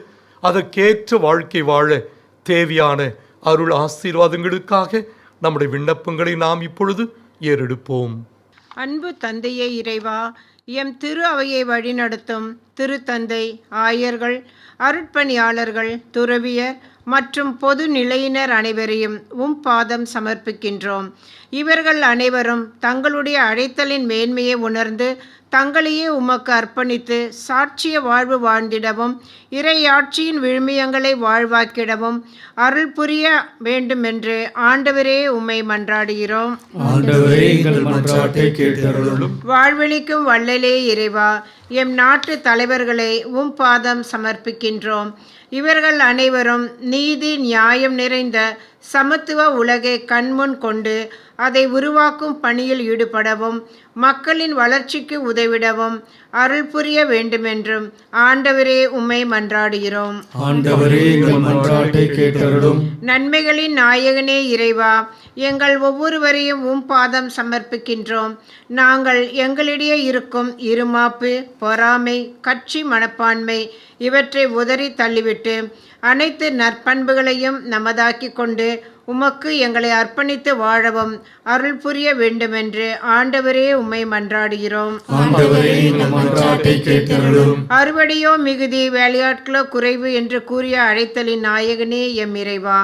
அதற்கேற்ற வாழ்க்கை வாழ தேவையான அருள் ஆசீர்வாதங்களுக்காக நம்முடைய விண்ணப்பங்களை நாம் இப்பொழுது ஏறெடுப்போம். அன்பு தந்தையே இறைவா, எம் திரு அவையை வழிநடத்தும் திருத்தந்தை, ஆயர்கள், அருட்பணியாளர்கள், துறவியர் மற்றும் பொது நிலையினர் அனைவரையும் உம் பாதம் சமர்ப்பிக்கின்றோம். இவர்கள் அனைவரும் தங்களுடைய அழைத்தலின் மேன்மையை உணர்ந்து தங்களையே உமக்கு அர்ப்பணித்து சாட்சிய வாழ்வு வாழ்ந்திடவும் இறையாட்சியின் விழுமியங்களை வாழ்வாக்கிடவும் அருள் புரிய வேண்டுமென்று ஆண்டவரே உம்மை மன்றாடுகிறோம். வாழ்வெளிக்கும் வள்ளலே இறைவா, எம் நாட்டு தலைவர்களை உம் பாதம் சமர்ப்பிக்கின்றோம். இவர்கள் அனைவரும் நீதி, நியாயம் நிறைந்த சமத்துவ உலகை கண்முன் கொண்டு அதை உருவாக்கும் பணியில் ஈடுபடவும் மக்களின் வளர்ச்சிக்கு உதவிடவும் அருள் புரிய வேண்டுமென்றும் ஆண்டவரே உம்மை மன்றாடுகிறோம். நன்மைகளின் நாயகனே இறைவா, எங்கள் ஒவ்வொருவரையும் உம் பாதம் சமர்ப்பிக்கின்றோம். நாங்கள் எங்களிடையே இருக்கும் இருமாப்பு, பொறாமை, கட்சி மனப்பான்மை இவற்றை உதறி தள்ளிவிட்டு அனைத்து நற்பண்புகளையும் நமதாக்கி கொண்டு உமக்கு எங்களை அர்ப்பணித்து வாழவும் அருள் புரிய வேண்டுமென்று ஆண்டவரே உம்மை மன்றாடுகிறோம். அறுவடையோ மிகுதி, வேலையாட்களோ குறைவு என்று கூறிய அழைத்தலின் நாயகனே எம் இறைவா,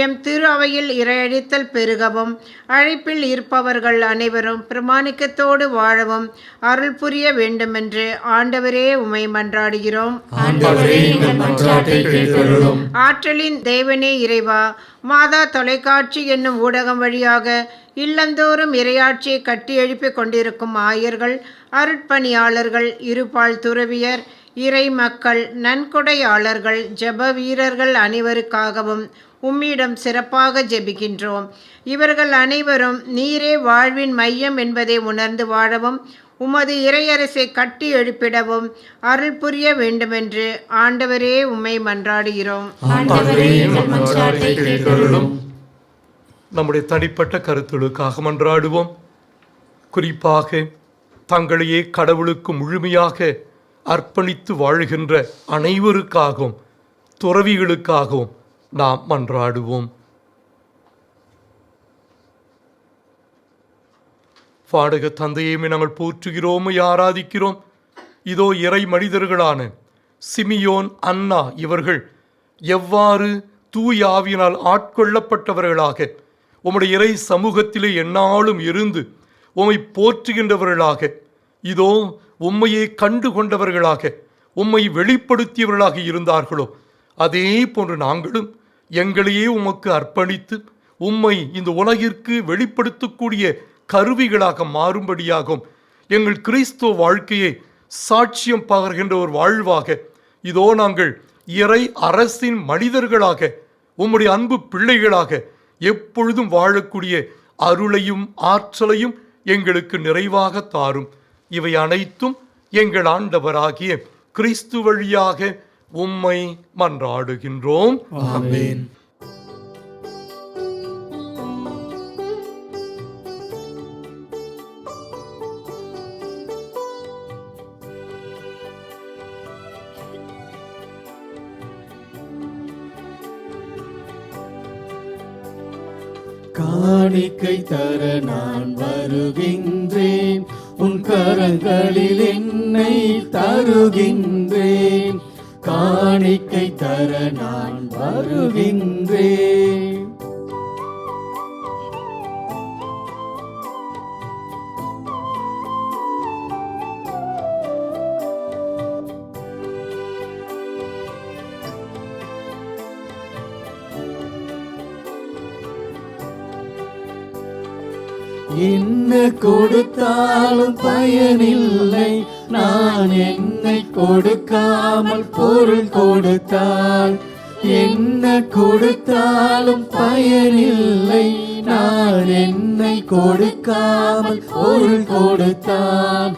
எம் திரு அவையில் இறையழித்தல் பெருகவும் அழைப்பில் இருப்பவர்கள் அனைவரும் பிரமாணிக்கத்தோடு வாழவும் அருள் புரிய வேண்டுமென்று ஆண்டவரே உம்மை மன்றாடுகிறோம். ஆற்றலின் தேவனே இறைவா, மாதா தொலைக்காட்சி என்னும் ஊடகம் வழியாக இல்லந்தோறும் இறையாட்சியை கட்டி எழுப்பி கொண்டிருக்கும் ஆயர்கள், அருட்பணியாளர்கள், இருபால் துறவியர், இறை மக்கள், நன்கொடையாளர்கள், ஜெப வீரர்கள் அனைவருக்காகவும் உம்மிடம் சிறப்பாக ஜெபிக்கின்றோம். இவர்கள் அனைவரும் நீரே வாழ்வின் மையம் என்பதை உணர்ந்து வாழவும் உமது இறையரசை கட்டி எழுப்பிடவும் அருள் புரிய வேண்டுமென்று ஆண்டவரே உம்மை மன்றாடுகிறோம். நம்முடைய தனிப்பட்ட கருத்துகளுக்காக மன்றாடுவோம். குறிப்பாக தங்களையே கடவுளுக்கு முழுமையாக அர்ப்பணித்து வாழுகின்ற அனைவருக்காகவும் துறவிகளுக்காகவும் நாம் மன்றாடுவோம். பாடக தந்தையுமே நாங்கள் போற்றுகிறோம், ஆராதிக்கிறோம். இதோ இறை மனிதர்களான சிமியோன், அன்னா இவர்கள் எவ்வாறு தூய ஆவியினால் ஆட்கொள்ளப்பட்டவர்களாக உம்முடைய இறை சமூகத்திலே எந்நாளும் இருந்து உம்மை போற்றுகின்றவர்களாக, இதோ உம்மையே கண்டு கொண்டவர்களாக, உம்மை வெளிப்படுத்தியவர்களாக இருந்தார்களோ, அதே போன்று நாங்களும் எங்களையே உமக்கு அர்ப்பணித்து உம்மை இந்த உலகிற்கு வெளிப்படுத்தக்கூடிய கருவிகளாக மாறும்படியாகும் எங்கள் கிறிஸ்துவ வாழ்க்கையை சாட்சியம் பகர்கின்ற ஒரு வாழ்வாக இதோ நாங்கள் இறை அரசின் மனிதர்களாக, உம்முடைய அன்பு பிள்ளைகளாக எப்பொழுதும் வாழக்கூடிய அருளையும் ஆற்றலையும் எங்களுக்கு நிறைவாக தாரும். இவை அனைத்தும் எங்கள் ஆண்டவராகிய கிறிஸ்து வழியாக உம்மை மன்றாடுகின்றோம். ஆமென். காணிக்கை தர நான் வருகின்றேன், உன் கரங்களில் என்னை தருகின்றேன். காணிக்கை தர நான் வருகின்றேன். என்ன கொடுத்தாலும் பயனில்லை, நான் என்னை கொடுக்காமல் பொருள் கொடுத்தால். என்ன கொடுத்தாலும் பயனில்லை, நான் என்னை கொடுக்காமல் பொருள் கொடுத்தால்.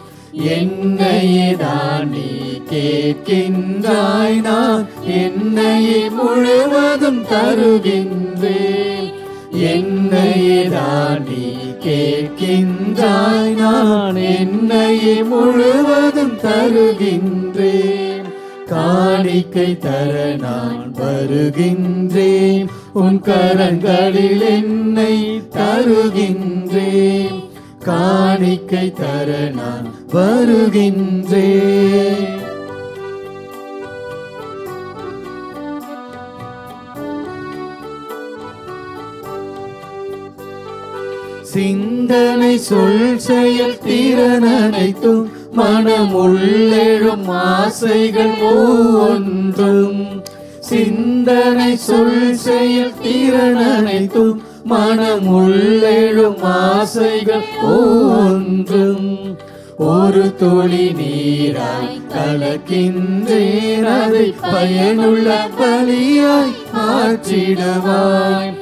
என்னையே தான் நீ கேட்கின்றாய், நான் என்னையே முழுவதும் தருகின்றேன். என்னையே தான் நீ கேட்கின்றாய், நான் என்னையே முழுவதும் தருகின்றேன். காணிக்கை தர நான் வருகின்றேன், உன் கரங்களில் என்னை தருகின்றேன். காணிக்கை தர நான் வருகின்றேன். சிந்தனை சொல் செயல் திறன் அனைத்தும் மனம் உள்ளெழும் ஆசைகள் ஒவ்வொன்றும். சிந்தனை சொல் செயல் திறன் அனைத்தும் மனம் உள்ளெழும் ஆசைகள் ஒவ்வொன்றும். ஒரு துளி நீராய் கலக்கின்றேன், அதை பயனுள்ள பலியாய் மாற்றிடுவாய்.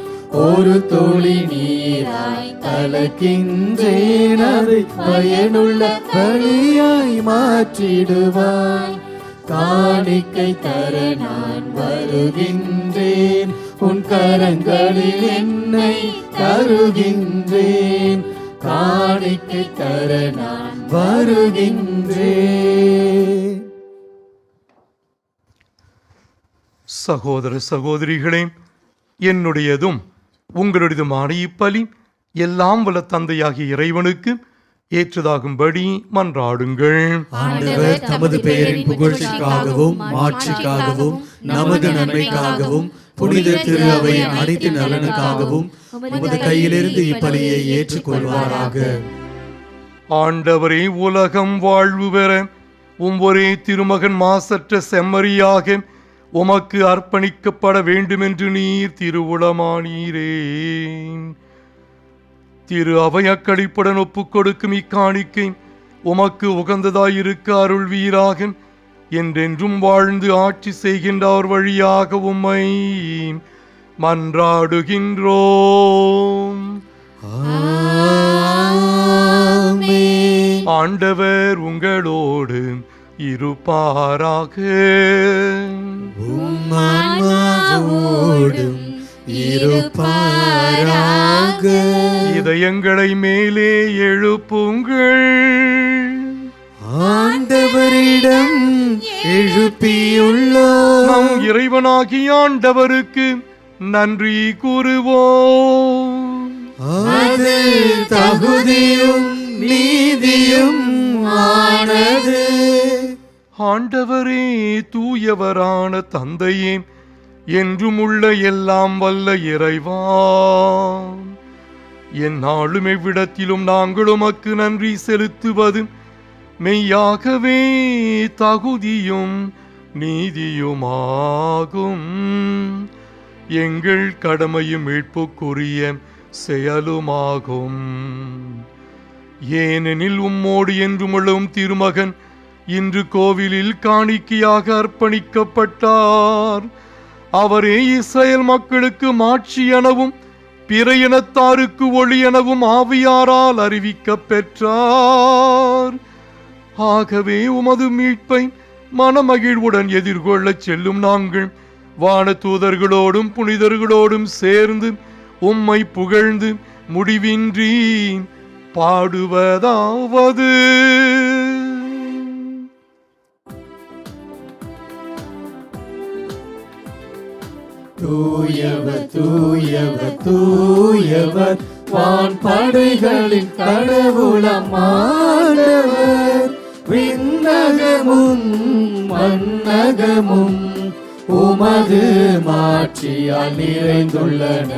ஒரு துளி நீராய் கலக்கின்றேன், அதை பயனுள்ள பலியாய் மாற்றிடுவாய். காணிக்கை தர நான் வருகின்றேன், உன் கரங்களில் என்னை தருகின்றேன். காணிக்கை தர நான் வருகின்றேன். சகோதர சகோதரிகளே, என்னுடையதும் உங்களுடையதுமான இப்பலி எல்லாம் வல்ல தந்தையாகிய இறைவனுக்கு ஏற்றதாகும்படி மன்றாடுங்கள். ஆண்டவர் தமது பெயரின் புகழ்ச்சிக்காகவும் மாட்சிக்காகவும் நமது நன்மைக்காகவும் புனித திரு அவையின் அனைத்து நலனுக்காகவும் உமது கையிலிருந்து இப்பலியை ஏற்றுக்கொள்வாராக. ஆண்டவரே, உலகம் வாழ்வு பெற ஒரே திருமகன் மாசற்ற செம்மறியாக உமக்கு அர்ப்பணிக்கப்பட வேண்டுமென்று நீர் திருவுளமானீரே. திரு அவையக்களிப்புடன் ஒப்புக் கொடுக்கும் இக்காணிக்கை உமக்கு உகந்ததாயிருக்க அருள்வீராக. என்றென்றும் வாழ்ந்து ஆட்சி செய்கின்றார் வழியாக உம்மை மன்றாடுகின்றோம். ஆண்டவர் உங்களோடு இருப்பாராக. இதயங்களை மேலே எழுப்புங்கள். ஆண்டவரிடம் எழுப்பியுள்ளோம். நம் இறைவனாகிய ஆண்டவருக்கு நன்றி கூறுவோம். அது தகுதியும் நீதியும் ஆனது. ஆண்டவரே, தூயவரான தந்தையே, என்றும் உள்ள எல்லாம் வல்ல இறைவா, எந்நாளும் எவ்விடத்திலும் நாங்கள் உமக்கு நன்றி செலுத்துவது மெய்யாகவே தகுதியும் நீதியுமாகும். எங்கள் கடமையும் மீட்புக்குரிய செயலுமாகும். ஏனெனில் உம்மோடு என்றும் உள்ளும் திருமகன் இன்று கோவிலில் காணிக்கையாக அர்ப்பணிக்கப்பட்டார். அவரே இஸ்ரேல் மக்களுக்கு மாட்சி எனவும் பிற இனத்தாருக்கு ஒளி எனவும் ஆவியாரால் அறிவிக்கப் பெற்றார். ஆகவே உமது மீட்பை மனமகிழ்வுடன் எதிர்கொள்ளச் செல்லும் நாங்கள் வான தூதர்களோடும் புனிதர்களோடும் சேர்ந்து உம்மை புகழ்ந்து முடிவின்றி பாடுவதாவது: தூயவர் தூயவர் தூயவர் வான்படைகளின் கடவுளம் ஆண்டவர். விண்ணகமும் மண்ணகமும் உமது மாட்சியால் நிறைந்துள்ளன.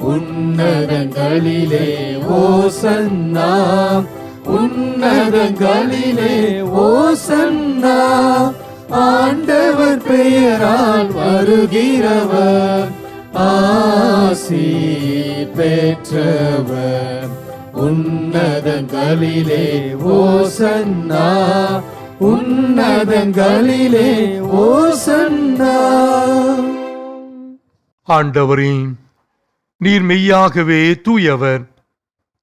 உன்னதங்களிலே ஓசன்னா, உன்னதங்களிலே ஓசன்னா. ஆண்டவர் பெயரால் வருகிறவர் ஆசி பெற்றவர். உன்னதங்களிலே ஓசன்னா, உன்னதங்களிலே ஓசன்னா. ஆண்டவரே, நீர் மெய்யாகவே தூயவர்,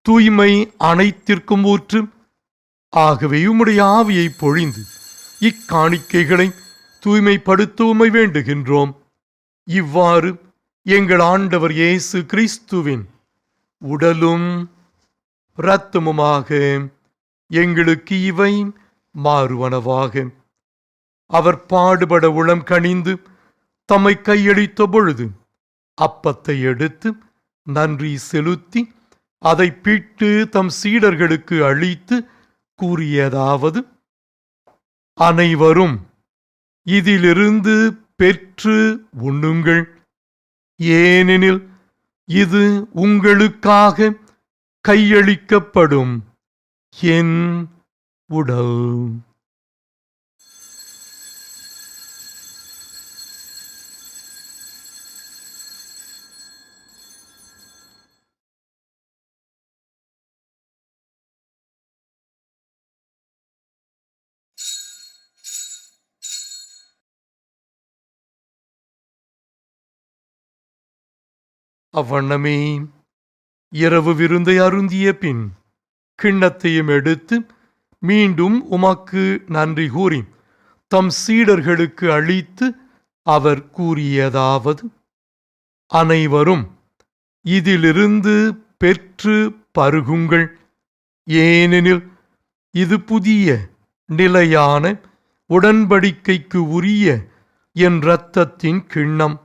தூய்மை அனைத்திற்கும் ஊற்று. ஆகவே உம்முடைய ஆவியை பொழிந்து இக்காணிக்கைகளை தூய்மைப்படுத்த உம்மை வேண்டுகின்றோம். இவ்வாறு எங்கள் ஆண்டவர் இயேசு கிறிஸ்துவின் உடலும் இரத்தமுமாக எங்களுக்கு இவை மாறுவனவாக. அவர் பாடுபட உளம் கனிந்து தம்மை கையளித்த பொழுது அப்பத்தை எடுத்து நன்றி செலுத்தி அதை பிட்டு தம் சீடர்களுக்கு அளித்து கூறியதாவது: அனைவரும் இதிலிருந்து பெற்று உண்ணுங்கள். ஏனெனில் இது உங்களுக்காக கையளிக்கப்படும் என் உடல். அவ்வண்ணமே இரவு விருந்தை அருந்திய பின் கிண்ணத்தையும் எடுத்து மீண்டும் உமக்கு நன்றி கூறி தம் சீடர்களுக்கு அளித்து அவர் கூறியதாவது: அனைவரும் இதிலிருந்து பெற்று பருகுங்கள். ஏனெனில் இது புதிய நிலையான உடன்படிக்கைக்கு உரிய என் இரத்தத்தின் கிண்ணம்.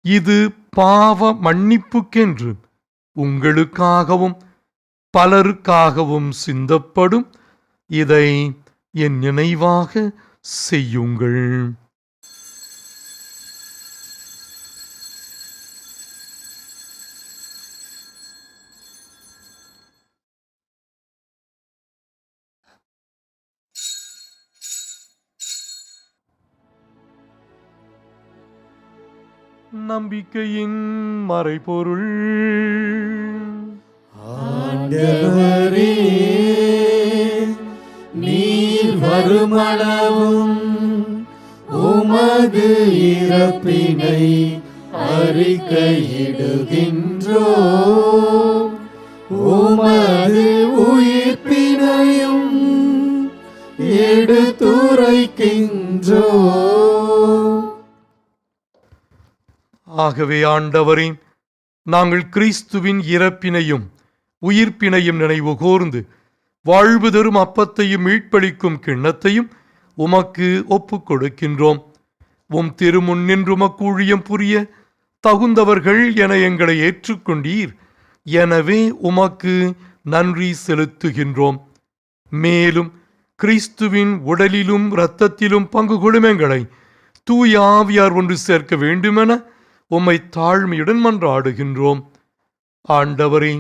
இது பாவ மன்னிப்புக்கென்று உங்களுக்காகவும் பலருக்காகவும் சிந்தப்படும். இதை என் நினைவாக செய்யுங்கள். நம்பிக்கையின் மறைபொருள். ஆண்டவரே, நீர் வருமளவும் உமது இறப்பினை அறிக்கையிடுகின்றோம், உமது உயிர்ப்பினையும் எடுத்துரைக்கின்றோம். ஆகவே ஆண்டவரே, நாங்கள் கிறிஸ்துவின் இறப்பினையும் உயிர்ப்பினையும் நினைவு கூர்ந்து வாழ்வு தரும் அப்பத்தையும் மீட்பளிக்கும் கிண்ணத்தையும் உமக்கு ஒப்புக் கொடுக்கின்றோம். உம் திருமுன் நின்று உமக்கு ஊழியம் புரிய தகுந்தவர்கள் என எங்களை ஏற்றுக்கொண்டீர். எனவே உமக்கு நன்றி செலுத்துகின்றோம். மேலும் கிறிஸ்துவின் உடலிலும் இரத்தத்திலும் பங்கு கொள்ளும் எங்களை தூய ஆவியார் ஒன்று சேர்க்க வேண்டுமென உம்மை தாழ்மையுடன் மன்றாடுகின்றோம். ஆண்டவரே,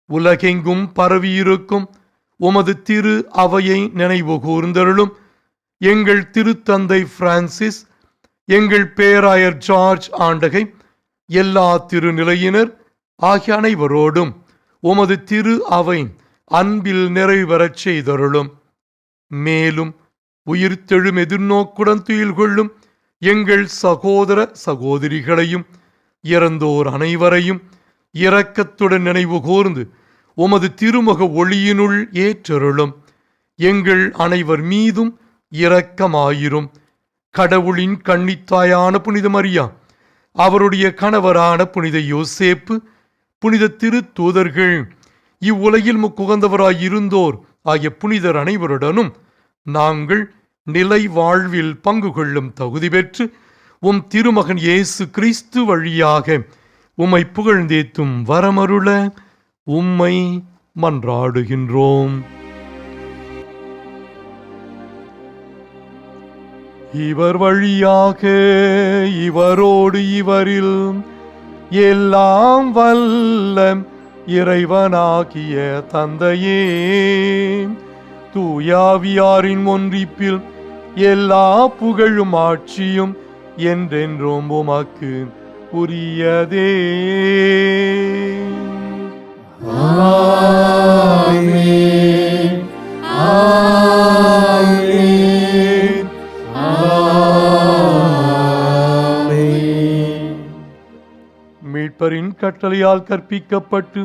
உலகெங்கும் பரவியிருக்கும் உமது திரு அவையை நினைவு கூர்ந்தருளும். எங்கள் திருத்தந்தை பிரான்சிஸ், எங்கள் பேராயர் ஜார்ஜ் ஆண்டகை, எல்லா திருநிலையினர் ஆகிய அனைவரோடும் உமது திரு அவை அன்பில் நிறைவரச் செய்தருளும். மேலும் உயிர்த்தெழும் எதிர்நோக்குடன் துயில் கொள்ளும் எங்கள் சகோதர சகோதரிகளையும் இறந்தோர் அனைவரையும் இரக்கத்துடன் நினைவு கூர்ந்து உமது திருமுக ஒளியினுள் ஏற்றருளும். எங்கள் அனைவர் மீதும் இரக்கமாயிரும். கடவுளின் கன்னித்தாயான புனித மரியா, அவருடைய கணவரான புனித யோசேப்பு, புனித திருத்தூதர்கள், இவ்வுலகில் முக்குகந்தவராயிருந்தோர் ஆகிய புனிதர் அனைவருடனும் நாங்கள் நிலை வாழ்வில் பங்கு கொள்ளும் தகுதி பெற்று உம் திருமகன் இயேசு கிறிஸ்து வழியாக உம்மை புகழ்ந்தேத்தும் வரமருள உம்மை மன்றாடுகின்றோம். இவர் வழியாக, இவரோடு, இவரில் எல்லாம் வல்ல இறைவனாகிய தந்தையே, தூயாவியாரின் ஒன்றிப்பில் எல்லா புகழும் ஆட்சியும் என்றென்றும் உமக்கு உரியதே. ஆமென். ஆமென். ஆமென். மீட்பரின் கட்டளையால் கற்பிக்கப்பட்டு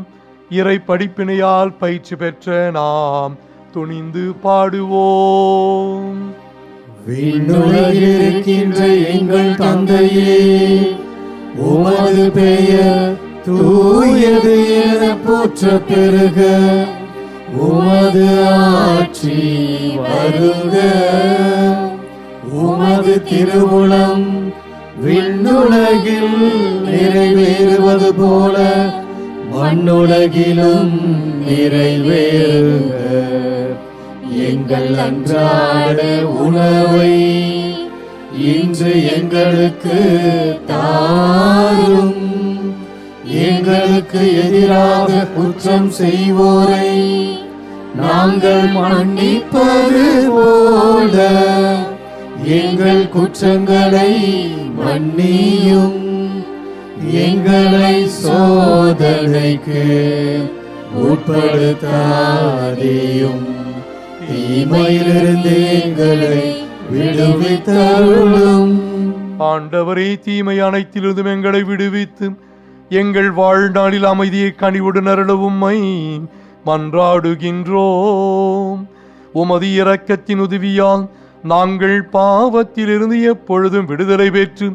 இறை படிப்பினையால் பயிற்சி பெற்ற நாம் துணிந்து பாடுவோம். விண்ணுலகில் இருக்கின்ற எங்கள் தந்தையே, உமது பெயர் தூயது என போற்ற பெருக, உமது ஆட்சி வருக, உமது திருவுளம் விண்ணுலகில் நிறைவேறுவது போல மண்ணுலகிலும் நிறைவேறுக. எங்கள் அன்றாட உணவை இன்று எங்களுக்கு தாரும். எங்களுக்கு எதிராக குற்றம் செய்வோரை நாங்கள் மன்னிப்பது போல எங்கள் குற்றங்களை மன்னியும். எங்களை சோதனைக்கு உட்படுத்தாதேயும், தீமையிலிருந்து எங்களை விடுவித்தருளும். ஆண்டவரே, தீமை அனைத்திலிருந்தும் எங்களை விடுவித்து எங்கள் வாழ்நாளில் அமைதியை கனிவுடன் அருளவும் உம்மை மன்றாடுகின்றோம். உமது இரக்கத்தின் உதவியால் நாங்கள் பாவத்திலிருந்து எப்பொழுதும் விடுதலை பெற்று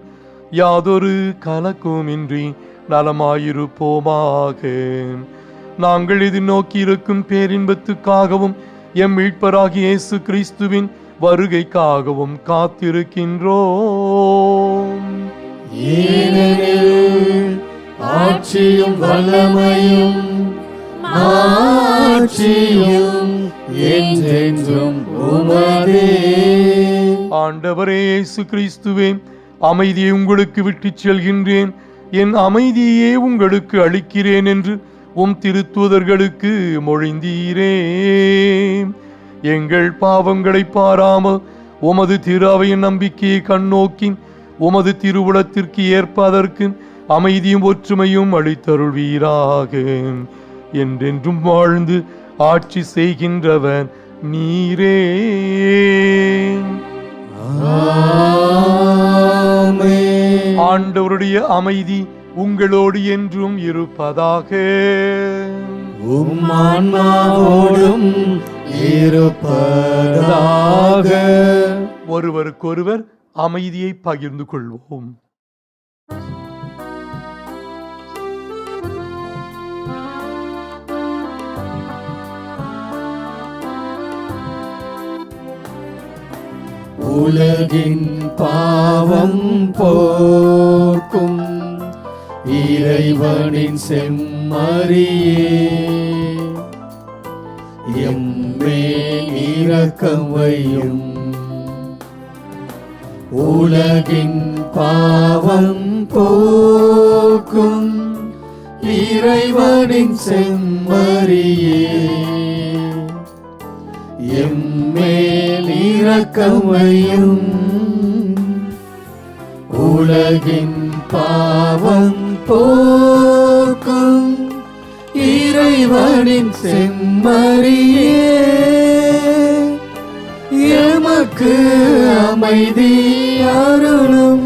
யாதொரு கலக்கமுமின்றி நலமாயிருப்போமாக. நாங்கள் எதிர்நோக்கி இருக்கும் பேரின்பத்துக்காகவும் எம் மீட்பராகிய இயேசு கிறிஸ்துவின் வருகைக்காகவும் காத்திருக்கின்றோம். ஏனெனில் ஆட்சியும் வல்லமையும் மாட்சியும் என்றென்றும் உமதே. ஆண்டவரே இயேசு கிறிஸ்துவே, அமைதியை உங்களுக்கு விட்டுச் செல்கின்றேன், என் அமைதியே உங்களுக்கு அளிக்கிறேன் என்று உம் திருத்தூதர்களுக்கு மொழிந்தீரே. எங்கள் பாவங்களை பாராமல் உமது திரு அவையின் நம்பிக்கையை கண்ணோக்கி உமது திருவுளத்திற்கு ஏற்ப அதற்கு அமைதியும் ஒற்றுமையும் அளித்தருள்வீராக. என்றென்றும் வாழ்ந்து ஆட்சி செய்கின்றவன் நீரே. ஆமென். ஆண்டவருடைய அமைதி உங்களோடு என்றும் இருப்பதாக. உம் ஆன்மாவோடும் இருப்பதாக. ஒருவருக்கொருவர் அமைதியை பகிர்ந்து கொள்வோம். உலகின் பாவம் போக்கும் இறைவனின் செம்மறியே, எம்மேல் இரக்கம் வையும். உலகின் பாவம் போக்கும் இறைவனின் செம்மறியே, எம்மேல் இரக்கம் வையும். உலகின் பாவம் போக்கும் இறைவனின் செம்மறியே, எமக்கு அமைதி அருளும்.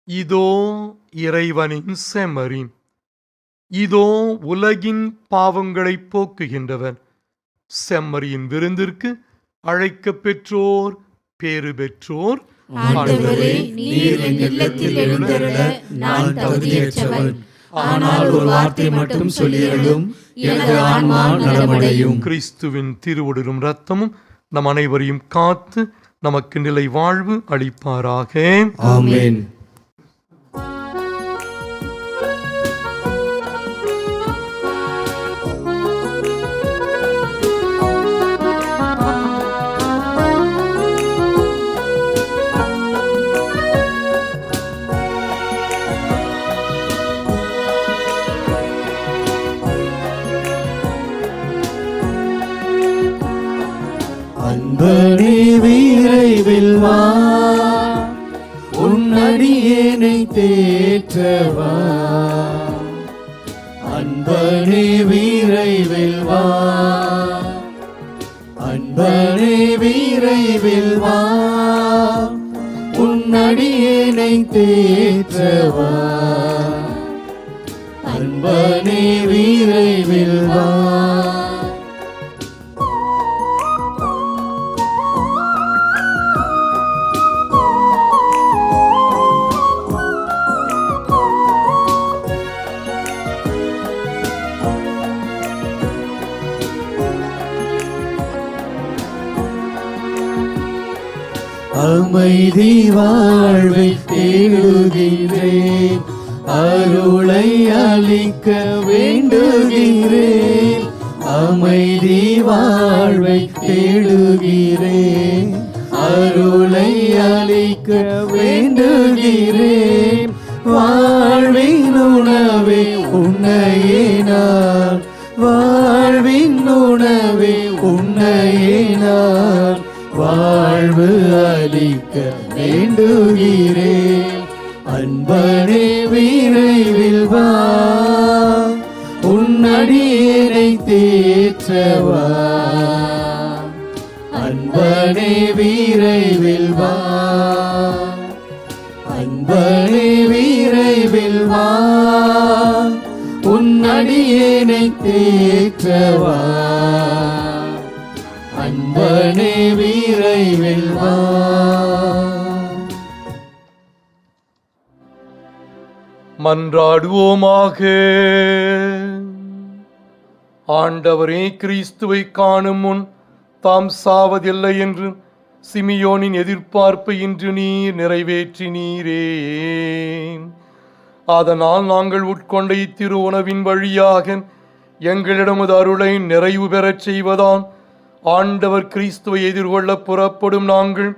இதோ இறைவனின் செம்மறி, இதோ உலகின் பாவங்களை போக்குகின்றவர். செம்மறியின் விருந்திற்கு அழைக்க பெற்றோர் பேறு பெற்றோர். ஆண்டவரே, நீர் என் இல்லத்தில் எழுந்தருள நான் தகுதியற்றவன். ஆனால் ஒரு வார்த்தை மட்டும் சொல்லியருளும், எனது ஆன்மா நலமடையும். கிறிஸ்துவின் திருவுடலும் இரத்தமும் நம் அனைவரையும் காத்து நமக்கு நிலை வாழ்வு அளிப்பாராக. ஆமென். அன்பனே விரைவில் வா, உன்னடியேனை தேற்றவா. அன்பனே விரைவில் வா, அன்பனே விரைவில் வா, உன்னடியேனை தேற்றவா. அன்பனே விரைவில் வா. அமைதி வாழ்வை தேடுகின்றேன், அருளை அளிக்க வேண்டுகிறேன். அமைதி வாழ்வை தேடுகிறேன், அருளை அளிக்க வேண்டுகிறேன். வாழ்வின் உணவே உன்னையே நான், வாழ்வின் உணவே உன்னையே நான், வாழ்வு அளிக்க வேண்டுகிறேன். அன்பனே விரைவில் வா, உன்னடியேனை தேற்றவா. அன்பனே விரைவில் வா, அன்பனே விரைவில் வா, உன்னடியேனை தேற்றவா. அன்பனே விரைவில் வா. மன்றாடுவோமாக. ஆண்டவரே, கிறிஸ்துவை காணும் முன் தாம் சாவதில்லை என்று சிமியோனின் எதிர்பார்ப்பை இன்று நீர் நிறைவேற்றினீரே. அதனால் நாங்கள் உட்கொண்ட இத்திரு உணவின் வழியாக எங்களிடமது அருளை நிறைவு பெறச் செய்வதால் ஆண்டவர் கிறிஸ்துவை எதிர்கொள்ள புறப்படும் நாங்கள்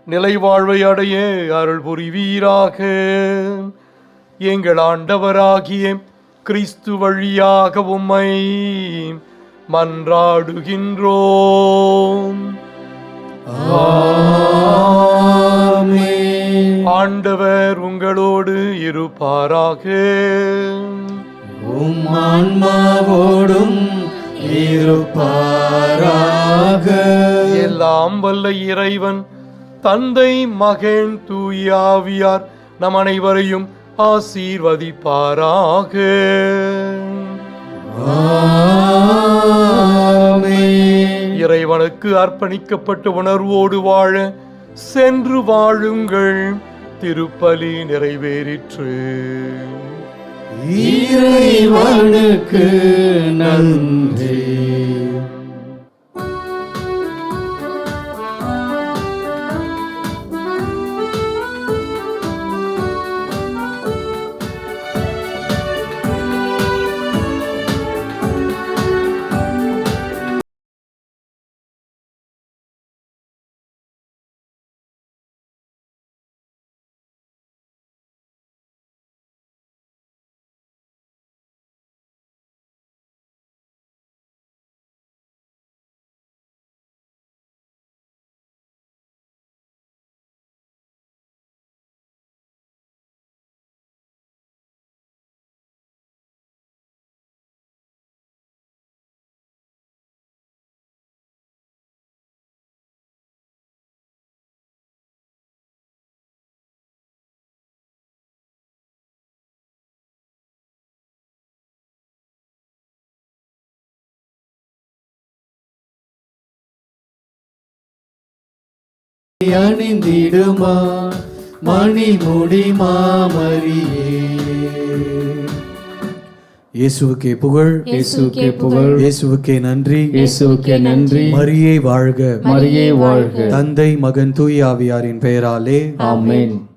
நிலை வாழ்வை அடைய அருள் புரிவீராக. எங்கள் ஆண்டவராகிய கிறிஸ்து வழியாக உம்மை மன்றாடுகின்றோம். ஆமென். ஆண்டவர் உங்களோடு இருப்பாராக. உம் ஆன்மாவோடும் இருப்பாராக. எல்லாம் வல்ல இறைவன் தந்தை, மகன், தூய ஆவியார் நம் அனைவரையும் ஆசீர்வதிப்பாராக. ஆமென். இறைவனுக்கு அர்ப்பணிக்கப்பட்ட உணர்வோடு வாழ சென்று வாழுங்கள். திருப்பலி நிறைவேறிற்று. இறைவனுக்கு நன்றி. அணிந்திடுமா மணிமுடி மாமரியே. இயேசுவுக்கே புகழ், இயேசுவுக்கே புகழ், இயேசுவுக்கே நன்றி, இயேசுவுக்கே நன்றி. மரியே வாழ்க, மரியே வாழ்க. தந்தை, மகன், தூய ஆவியாரின் பெயராலே ஆமென்.